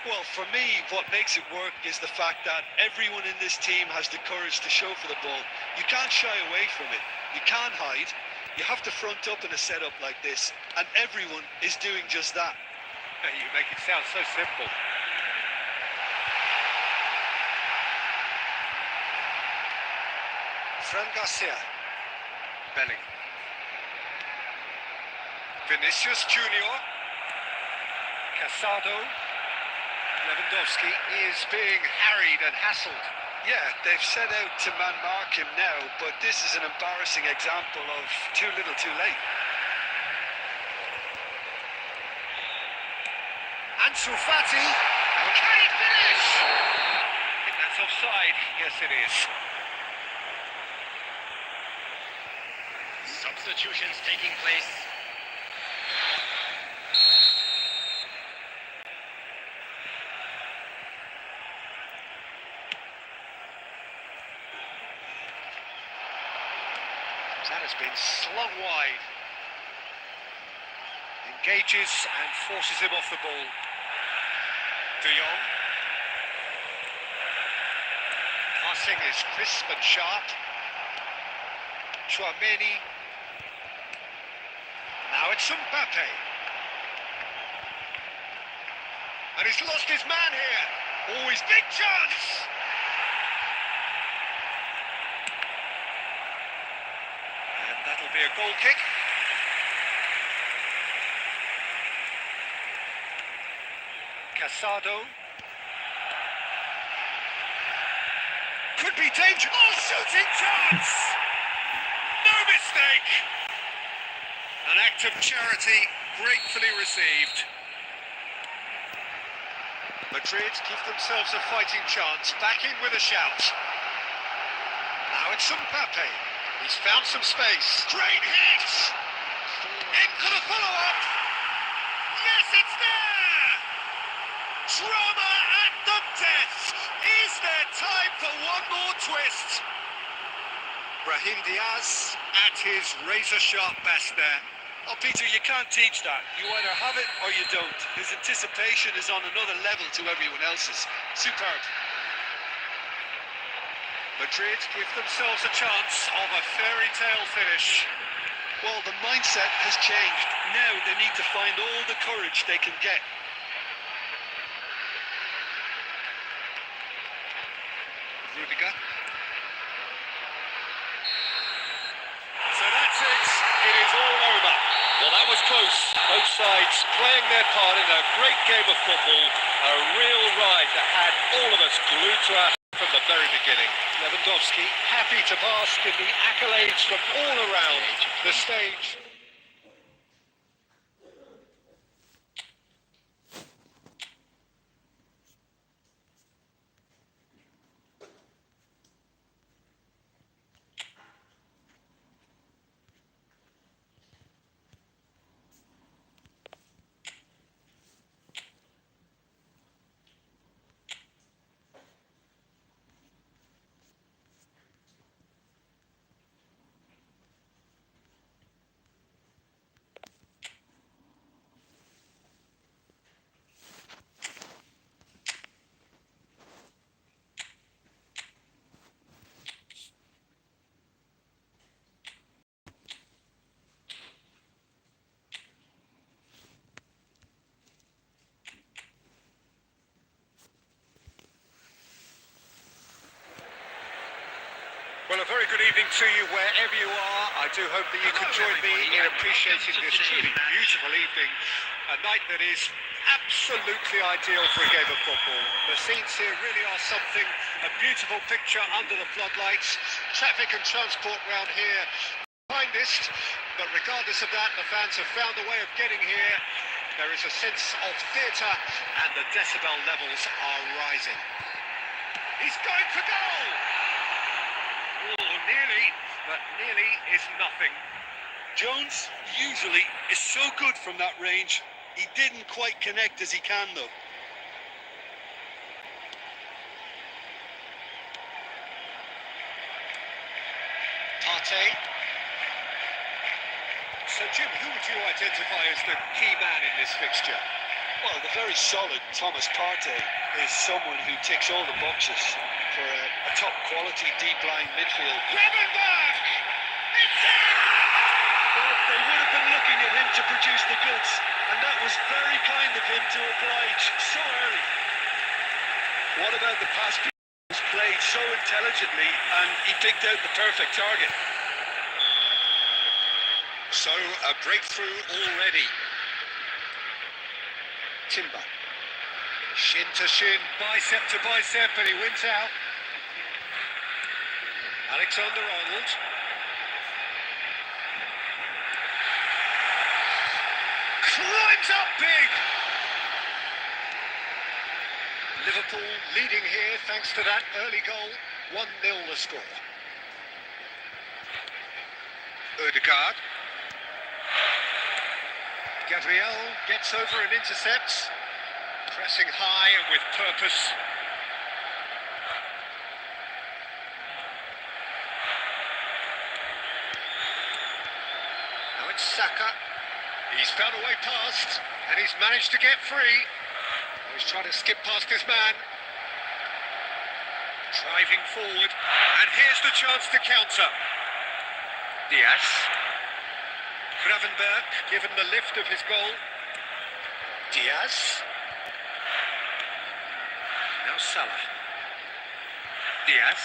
Well, for me, what makes it work is the fact that everyone in this team has the courage to show for the ball. You can't shy away from it. You can't hide. You have to front up in a setup like this, and everyone is doing just that. You make it sound so simple. Fran Garcia. Bellingham. Vinicius Junior. Casado. Lewandowski is being harried and hassled. Yeah, they've set out to man-mark him now, but this is an embarrassing example of too little too late. Ansu Fati. Can he finish? I think that's offside. Yes, it is. Substitutions taking place. That has been slung wide. Engages and forces him off the ball. De Jong. Passing is crisp and sharp. Chouameni. Now it's Mbappe. And he's lost his man here. Oh, his big chance! And that'll be a goal kick. Casado. Could be danger. Oh, shooting chance! No mistake! An act of charity gratefully received. Madrid give themselves a fighting chance, back in with a shout. Now it's Mbappe. He's found some space. Great hit! In for the follow-up! Yes, it's there! Drama at the death! Is there time for one more twist? Brahim Diaz at his razor-sharp best there. Oh, Peter, you can't teach that. You either have it or you don't. His anticipation is on another level to everyone else's. Superb. Madrid give themselves a chance of a fairy tale finish. Well, the mindset has changed. Now they need to find all the courage they can get. Rudiger. So that's it. It is all over. Well, that was close. Both sides playing their part in a great game of football. A real ride that had all of us glued to our from the very beginning. Lewandowski happy to bask in the accolades from all around the stage. Well, a very good evening to you wherever you are. I do hope that you can join me in appreciating this truly beautiful evening. A night that is absolutely ideal for a game of football. The scenes here really are something. A beautiful picture under the floodlights. Traffic and transport round here finest. But regardless of that, the fans have found a way of getting here. There is a sense of theatre and the decibel levels are rising. He's going for goal! Oh, nearly, but nearly is nothing. Jones usually is so good from that range. He didn't quite connect as he can, though. Partey. So, Jim, who would you identify as the key man in this fixture? Well, the very solid Thomas Partey is someone who ticks all the boxes for a top-quality deep-line midfield. Gravenberch! It's in! Well, they would have been looking at him to produce the goods, and that was very kind of him to oblige so early. What about the pass? It was played so intelligently, and he picked out the perfect target. So, a breakthrough already. Timber. Shin to shin, bicep to bicep, and he wins out. Alexander-Arnold. Climbs up big! Liverpool leading here thanks to that early goal. 1-0 the score. Ødegaard. Gabriel gets over and intercepts. Pressing high and with purpose. Now it's Saka. He's found a way past, and he's managed to get free. He's trying to skip past his man. Driving forward, and here's the chance to counter. Diaz. Gravenberch, given the lift of his goal. Diaz. Now Salah. Diaz.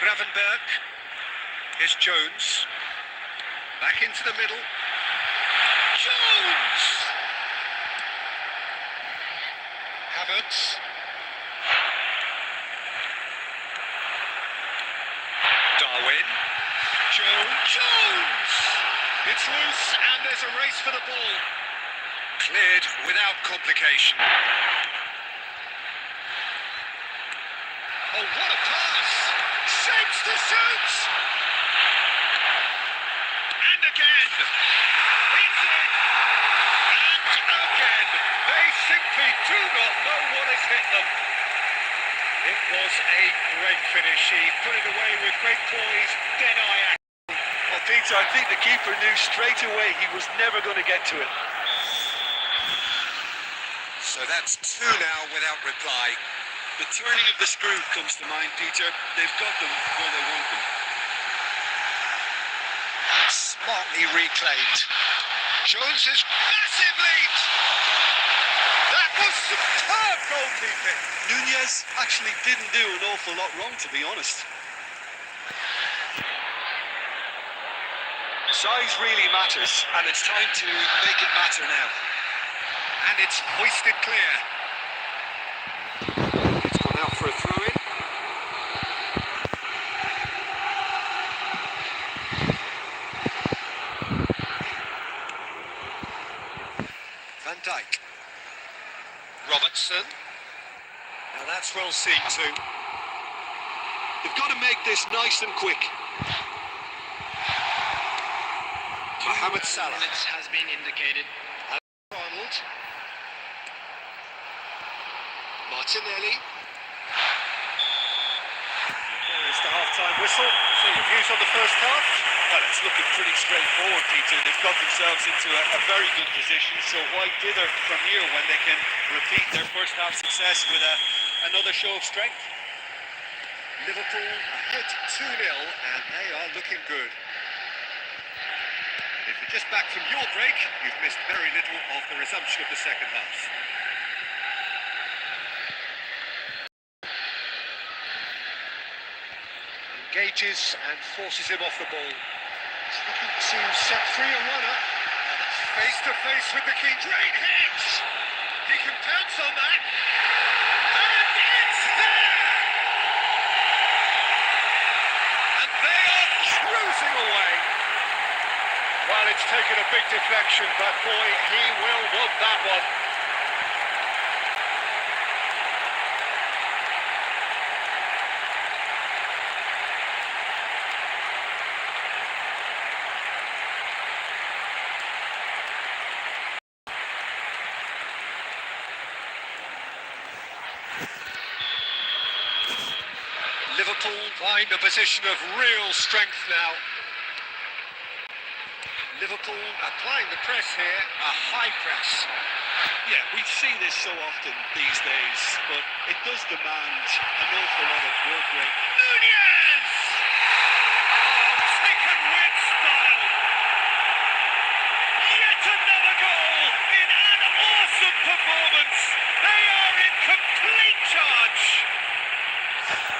Gravenberch. Here's Jones. Back into the middle. Jones! Havertz. Darwin. Jones! It's loose and there's a race for the ball. Cleared without complication. Oh, what a pass! Shapes to shoot! And again! It's in! And again! They simply do not know what has hit them. It was a great finish. He put it away with great poise, dead-eye action. Well, Peter, I think the keeper knew straight away he was never going to get to it. So that's 2 now without reply. The turning of the screw comes to mind, Peter. They've got them where they want them. And smartly reclaimed. Jones's massive lead! That was superb goalkeeping! Nunez actually didn't do an awful lot wrong, to be honest. Size really matters, and it's time to make it matter now. And it's hoisted clear. It's gone out for a throw-in. Van Dijk. Robertson. Now that's well seen too. They've got to make this nice and quick. Mohamed Salah. Minutes has been indicated. Arnold. Martinelli. There's the half-time whistle. So your views on the first half? Well, it's looking pretty straightforward, Peter. They've got themselves into a very good position, so why dither from here when they can repeat their first half success with another show of strength? Liverpool ahead 2-0 and they are looking good. And if you're just back from your break, you've missed very little of the resumption of the second half. Engages and forces him off the ball. He's looking to set free a runner. Face to face with the keeper. Great hit! He can pounce on that. And it's there! And they are cruising away. Well, it's taken a big deflection, but boy, he will want that one. Liverpool find a position of real strength now. Liverpool applying the press here, a high press. Yeah, we see this so often these days, but it does demand an awful lot of work rate. Nunez! Oh, taken with style. Yet another goal in an awesome performance. They are in complete charge.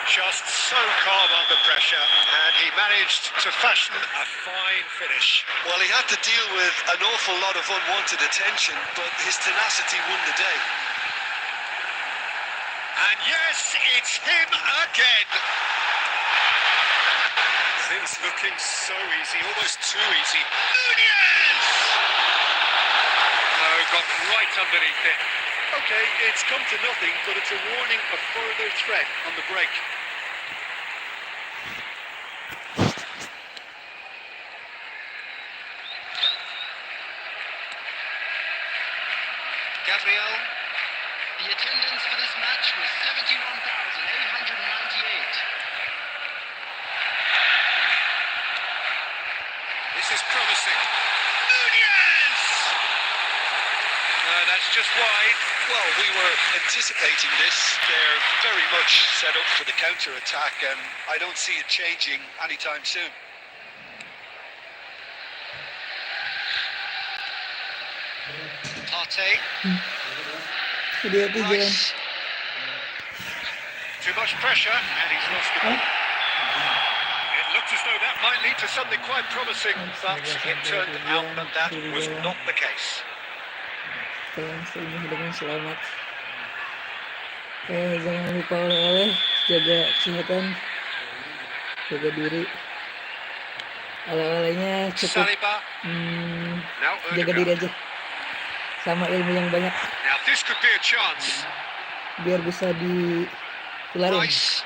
Just so calm under pressure, and he managed to fashion a fine finish. Well, he had to deal with an awful lot of unwanted attention, but his tenacity won the day. And yes, it's him again. Things looking so easy, almost too easy. Nunez! No, got right underneath it. Okay, it's come to nothing, but it's a warning of further threat on the break. Gabriel, the attendance for this match was 71,898. This is promising. Nunez! No, that's just wide. Well, we were anticipating this. They're very much set up for the counter-attack, and I don't see it changing anytime soon. Partey. Hati-hati jalan. Nice. Too much pressure, and he's lost the ball. It looked as though that might lead to something quite promising, but it turned out that that was not the case. Semuanya dengan selamat. Jangan lupa oleh-oleh, jaga kesehatan, jaga diri. Oleh-olehnya cukup Saliba. Now jaga diri aja, sama ilmu yang banyak, Now this could be a chance. biar bisa ditularin. Nice.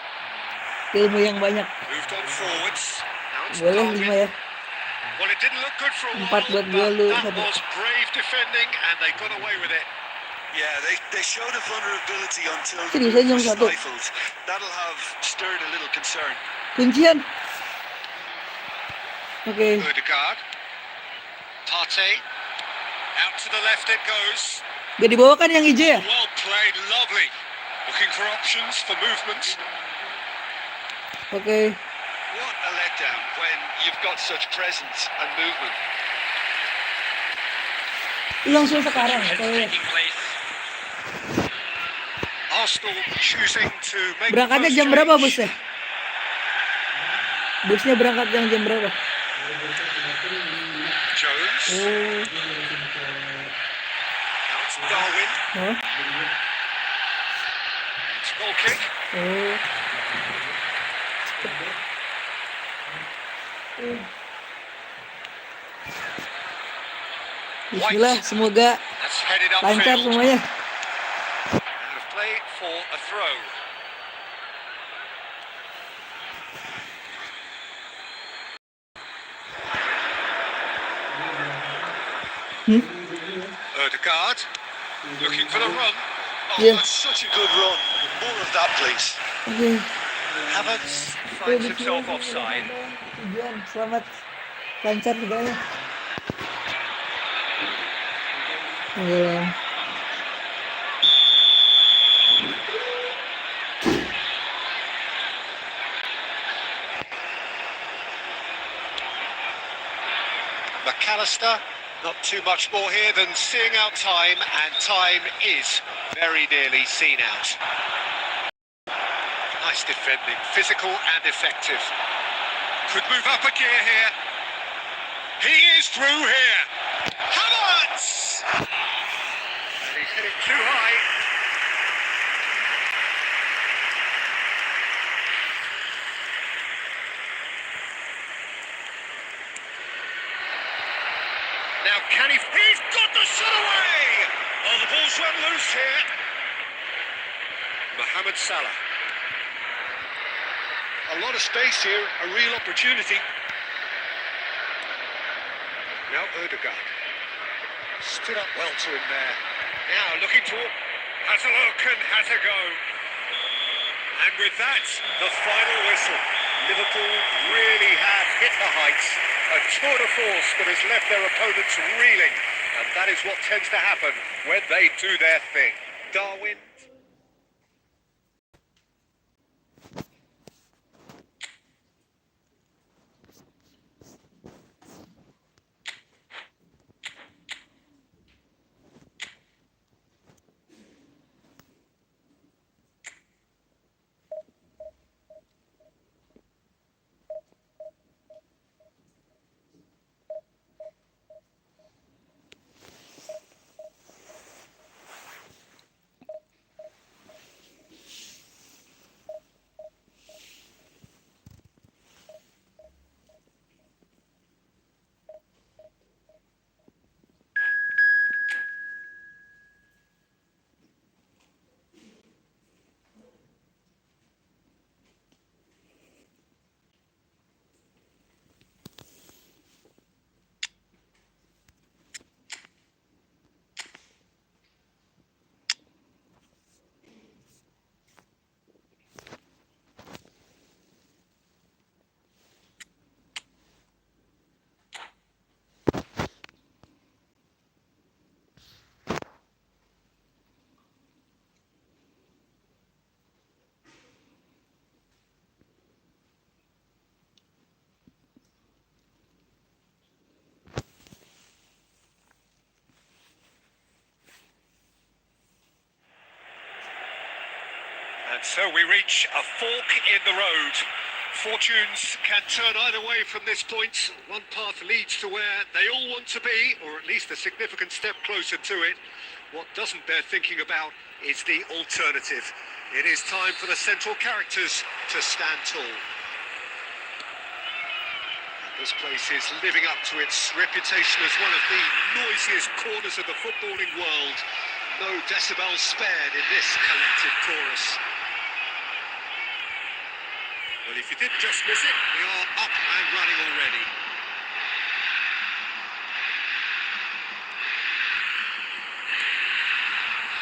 Ilmu yang banyak. Moved on forwards. Now it's Boleh Darwin. 5 ya. Well, it didn't look good for a Empat while, buat gua but lu, that satu. was brave defending, and they got away with it. Yeah, they showed a vulnerability until the Seriusan move yang was satu. stifled. That'll have stirred a little concern. Kuncian. Oke. Odegaard. Partey. Out to the left it goes. Gak dibawa kan yang hijau ya? Well played, lovely. Looking for options for movement. Oke. What a letdown when you've got such presence and movement. Langsung sekarang ya. Taking place. Arsenal choosing to make Berangkatnya the jam first berapa change. busnya? Busnya berangkat jam berapa? Jones. Oh. Now it's Darwin. Hah? It's goal kick. Oh. Bismillah, semoga That's headed lancar upfield. semuanya. Out of play for a throw. Odegaard. Looking for the run. Oh, Yeah. that's such a good run. More of that, please. Oke. Havertz finds himself offside. Tujuan, selamat lancar segalanya. Tenggelam. McAllister, not too much more here than seeing out time, and time is very nearly seen out. Nice defending, physical and effective. Could move up a gear here. He is through here. Havertz! And he's hit it too high. Now can he... He's got the shot away! Oh, the ball's run loose here. Mohamed Salah. A lot of space here, a real opportunity. Now Ødegaard. Stood up well to him there. Now looking to... Has a look and has a go. And with that, the final whistle. Liverpool really have hit the heights. A tour de force that has left their opponents reeling. And that is what tends to happen when they do their thing. Darwin. And so we reach a fork in the road. Fortunes can turn either way from this point. One path leads to where they all want to be, or at least a significant step closer to it. What doesn't bear thinking about is the alternative. It is time for the central characters to stand tall. And this place is living up to its reputation as one of the noisiest corners of the footballing world. No decibels spared in this collective chorus. Well, if you did just miss it, we are up and running already.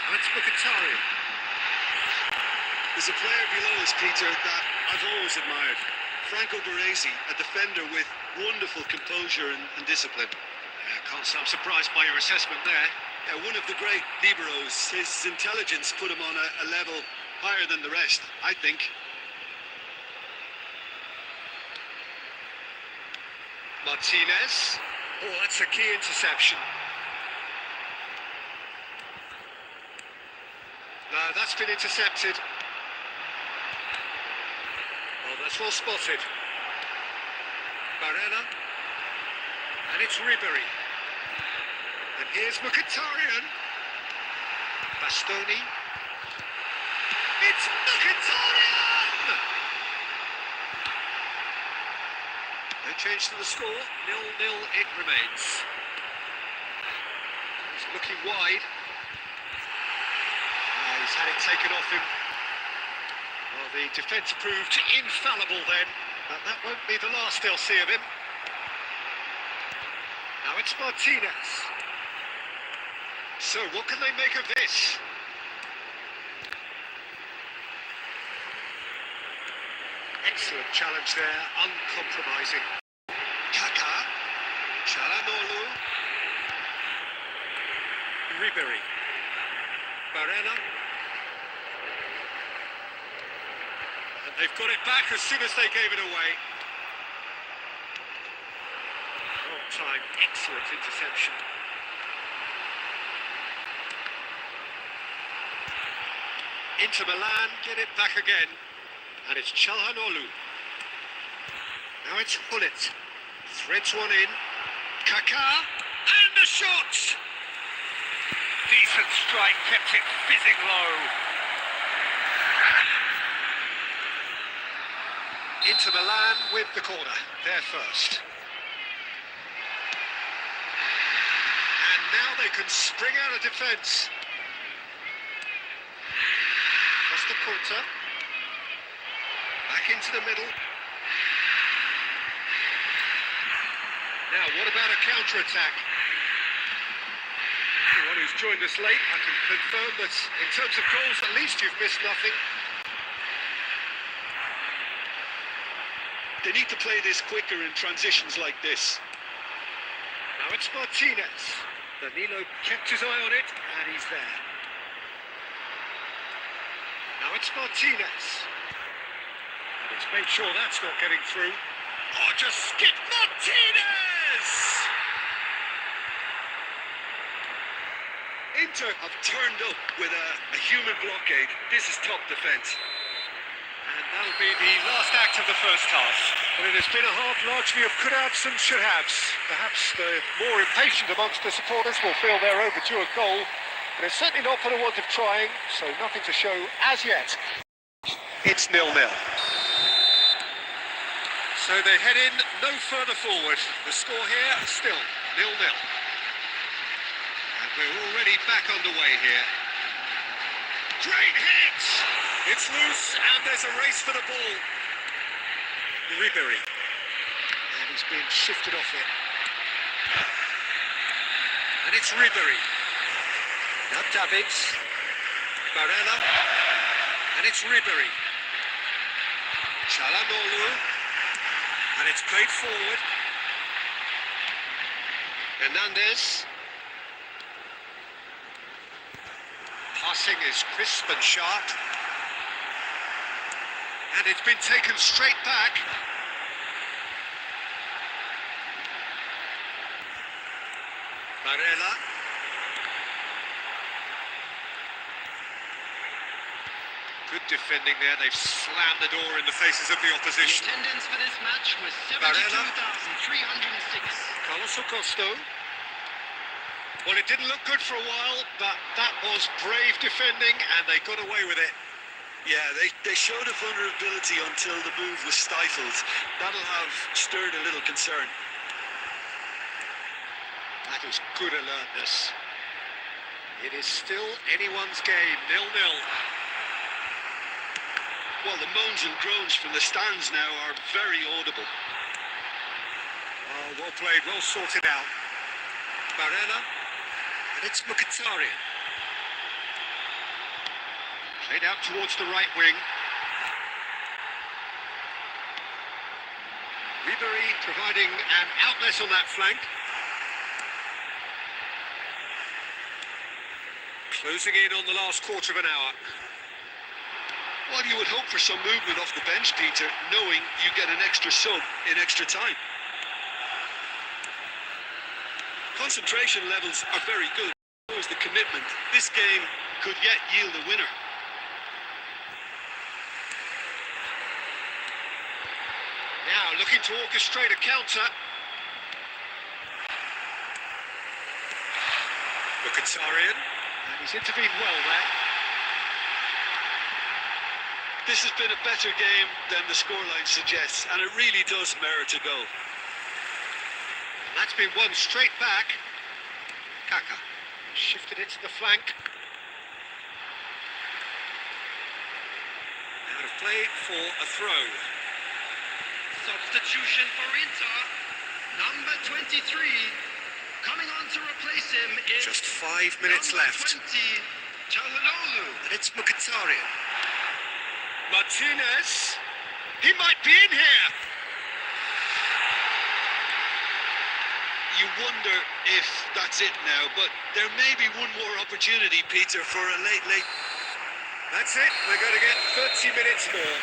That's Mkhitaryan. There's a player below us, Peter, that I've always admired. Franco Baresi, a defender with wonderful composure and discipline. I can't say I'm surprised by your assessment there. One of the great liberos. His intelligence put him on a level higher than the rest, I think. Martinez. Oh, that's a key interception. No, that's been intercepted. Oh, that's well spotted. Barella. And it's Ribery. And here's Mkhitaryan. Bastoni. It's Mkhitaryan! No change to the score. 0-0 it remains. He's looking wide. He's had it taken off him. Well, the defence proved infallible then. But that won't be the last they'll see of him. Now it's Martinez. So what can they make of this? Excellent challenge there, uncompromising. Kaka, Çalhanoğlu, Ribery, Barella. And they've got it back as soon as they gave it away. Long time, excellent interception. Inter Milan get it back again. And it's Çalhanoğlu. Now it's Hullet. Threads one in. Kaká. And the shot! Decent strike, kept it fizzing low. Inter Milan with the corner. They're first. And now they can spring out of defence. Costa Curta. Back into the middle. Now, what about a counter-attack? Anyone who's joined us late, I can confirm that in terms of goals, at least you've missed nothing. They need to play this quicker in transitions like this. Now it's Martinez. Danilo kept his eye on it, and he's there. Now it's Martinez. And he's made sure that's not getting through. Oh, just skip Martinez! Inter have turned up with a human blockade. This is top defence. And that'll be the last act of the first half. But it has been a half largely of could-haves and should-haves. Perhaps the more impatient amongst the supporters will feel they're overdue a goal. But it's certainly not for the want of trying, so nothing to show as yet. It's 0-0. So they head in no further forward. The score here still 0-0. And we're already back underway here. Great hit! It's loose and there's a race for the ball. Ribery. And he's been shifted off it. And it's Ribery. Now Davids. Barella. And it's Ribery. Çalhanoğlu. And it's played forward. Hernandez. Passing is crisp and sharp. And it's been taken straight back. Barella. Good defending there. They've slammed the door in the faces of the The opposition. attendance for this match was Barella. 72,306. Carlos Acosta. Well, it didn't look good for a while, but that was brave defending, and they got away with it. Yeah, they showed a vulnerability until the move was stifled. That'll have stirred a little concern. That is good alertness. It is still anyone's game, 0-0. Well, the moans and groans from the stands now are very audible. Oh, well played, well sorted out. Barella, and it's Mkhitaryan. Played out towards the right wing. Ribery providing an outlet on that flank. Closing in on the last quarter of an hour. Well, you would hope for some movement off the bench, Peter, knowing you get an extra sub in extra time. Concentration levels are very good. So is the commitment. This game could yet yield a winner. Now looking to orchestrate a counter. Mkhitaryan, and he's intervened well there. This has been a better game than the scoreline suggests, and it really does merit a goal. That's been won straight back. Kaká shifted it to the flank. Out of play for a throw. Substitution for Inter. Number 23. Coming on to replace him is Just 5 minutes left. 20, Çalhanoğlu. And it's Mkhitaryan. Martinez. He might be in here. You wonder if that's it now, but there may be one more opportunity, Peter, for a late... That's it. They're going to get 30 minutes more.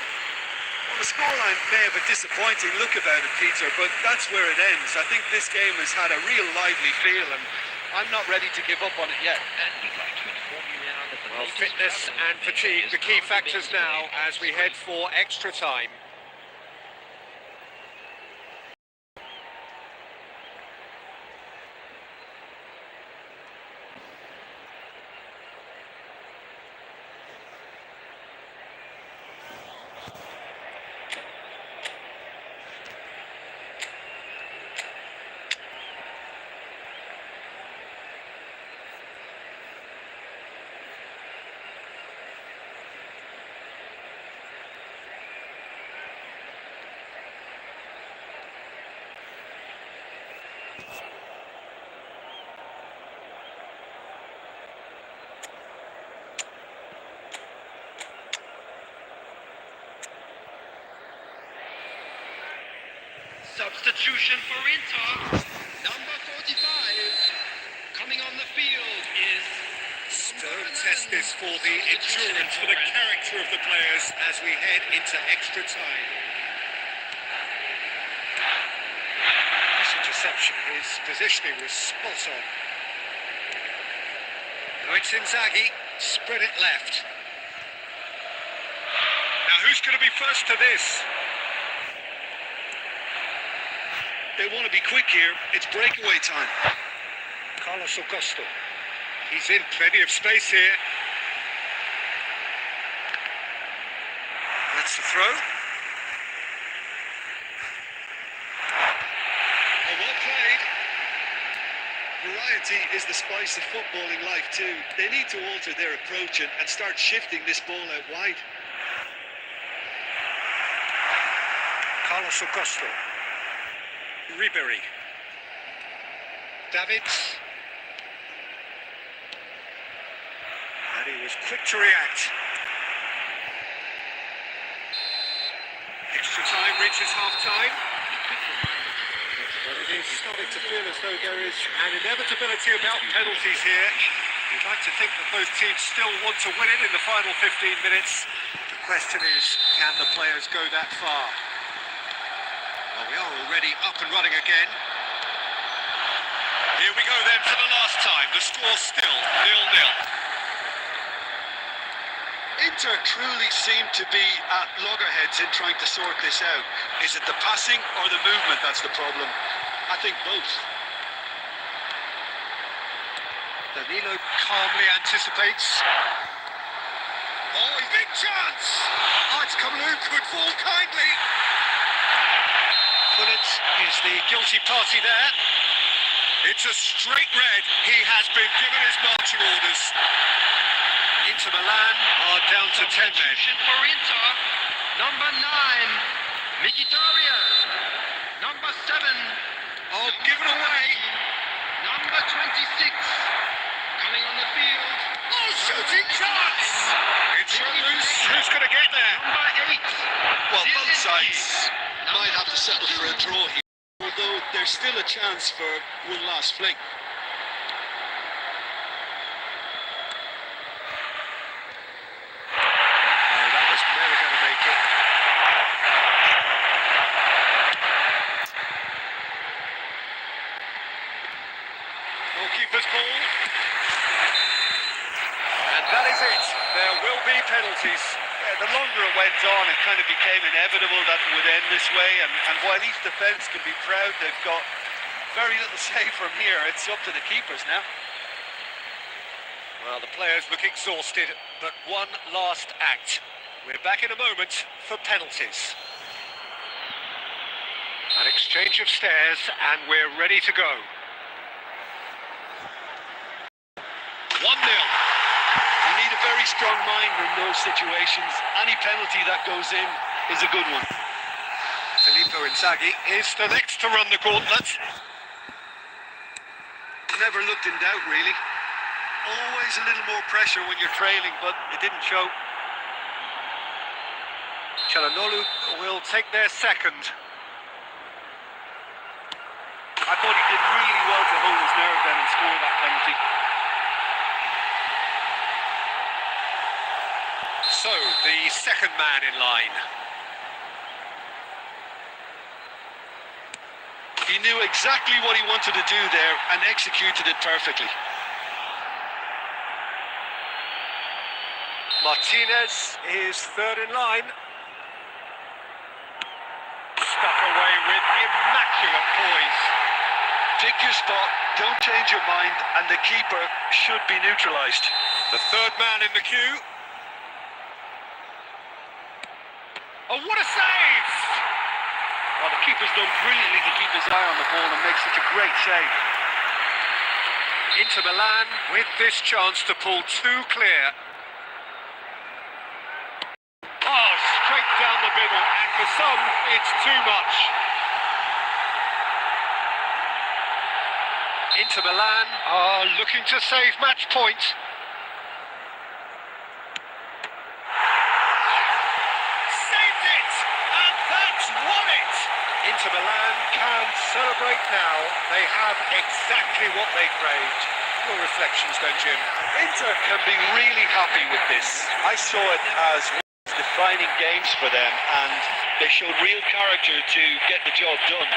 Well, the scoreline may have a disappointing look about it, Peter, but that's where it ends. I think this game has had a real lively feel, and I'm not ready to give up on it yet. And we'd like to inform you now that the Well, latest fitness round of and fatigue, players the key are factors available now as we head for extra time. Substitution for Inter. Number 45. Coming on the field is Stone test this for the endurance, for the character of the players as we head into extra time. This interception, his positioning was spot on. Now it's Inzaghi, spread it left. Now who's going to be first to this? They want to be quick here. It's breakaway time. Carlos Augusto. He's in plenty of space here. That's the throw. Oh, well played. Variety is the spice of footballing life too. They need to alter their approach and start shifting this ball out wide. Carlos Augusto. Ribery. Davids. And he was quick to react. Extra time reaches half-time. But it is starting to feel as though there is an inevitability about penalties here. You'd like to think that both teams still want to win it in the final 15 minutes. The question is, can the players go that far? Well, we are already up and running again. Here we go then for the last time. The score still 0-0. Inter truly seem to be at loggerheads in trying to sort this out. Is it the passing or the movement that's the problem? I think both. Danilo calmly anticipates. Oh, big chance! Oh, it's Kamlu, could fall kindly. Bullet is the guilty party there. It's a straight red. He has been given his marching orders. Inter Milan are down to 10 men. substitution for Inter. Number 9, Mkhitaryan. Number 7, Oh, given away. number 26. Coming on the field, Oh, shooting chance! It's run loose. Who's going to get there? number 8. Well, both Zielinski. sides might have to settle for a draw here, although there's still a chance for one last fling. Oh, that was never going to make it. Goalkeeper's ball. And that is it. There will be penalties. Yeah, the longer it went on, it kind of became inevitable that it would end this way. And while each defence can be proud, they've got very little say from here. It's up to the keepers now. Well, the players look exhausted, but one last act. We're back in a moment for penalties. An exchange of stares, and we're ready to go. 1-0. You need a very strong mind in those situations. Any penalty that goes in is a good one. Filippo Inzaghi is the next to run the gauntlet. Never looked in doubt, really. Always a little more pressure when you're trailing, but it didn't show. Çalhanoğlu will take their second. I thought he did really well to hold his nerve then and score that penalty. So, the second man in line. He knew exactly what he wanted to do there and executed it perfectly. Martinez is third in line. Stuck away with immaculate poise. Pick your spot, don't change your mind, and the keeper should be neutralised. The third man in the queue. Oh, what a save! Well, the keeper's done brilliantly to keep his eye on the ball and make such a great save. Inter Milan with this chance to pull two clear. Oh, straight down the middle, and for some, it's too much. Inter Milan are looking to save match point. Saved it! And that's won it! Inter Milan can celebrate now. They have exactly what they craved. Your reflections then, Jim? Inter can be really happy with this. I saw it as one of the defining games for them, and they showed real character to get the job done.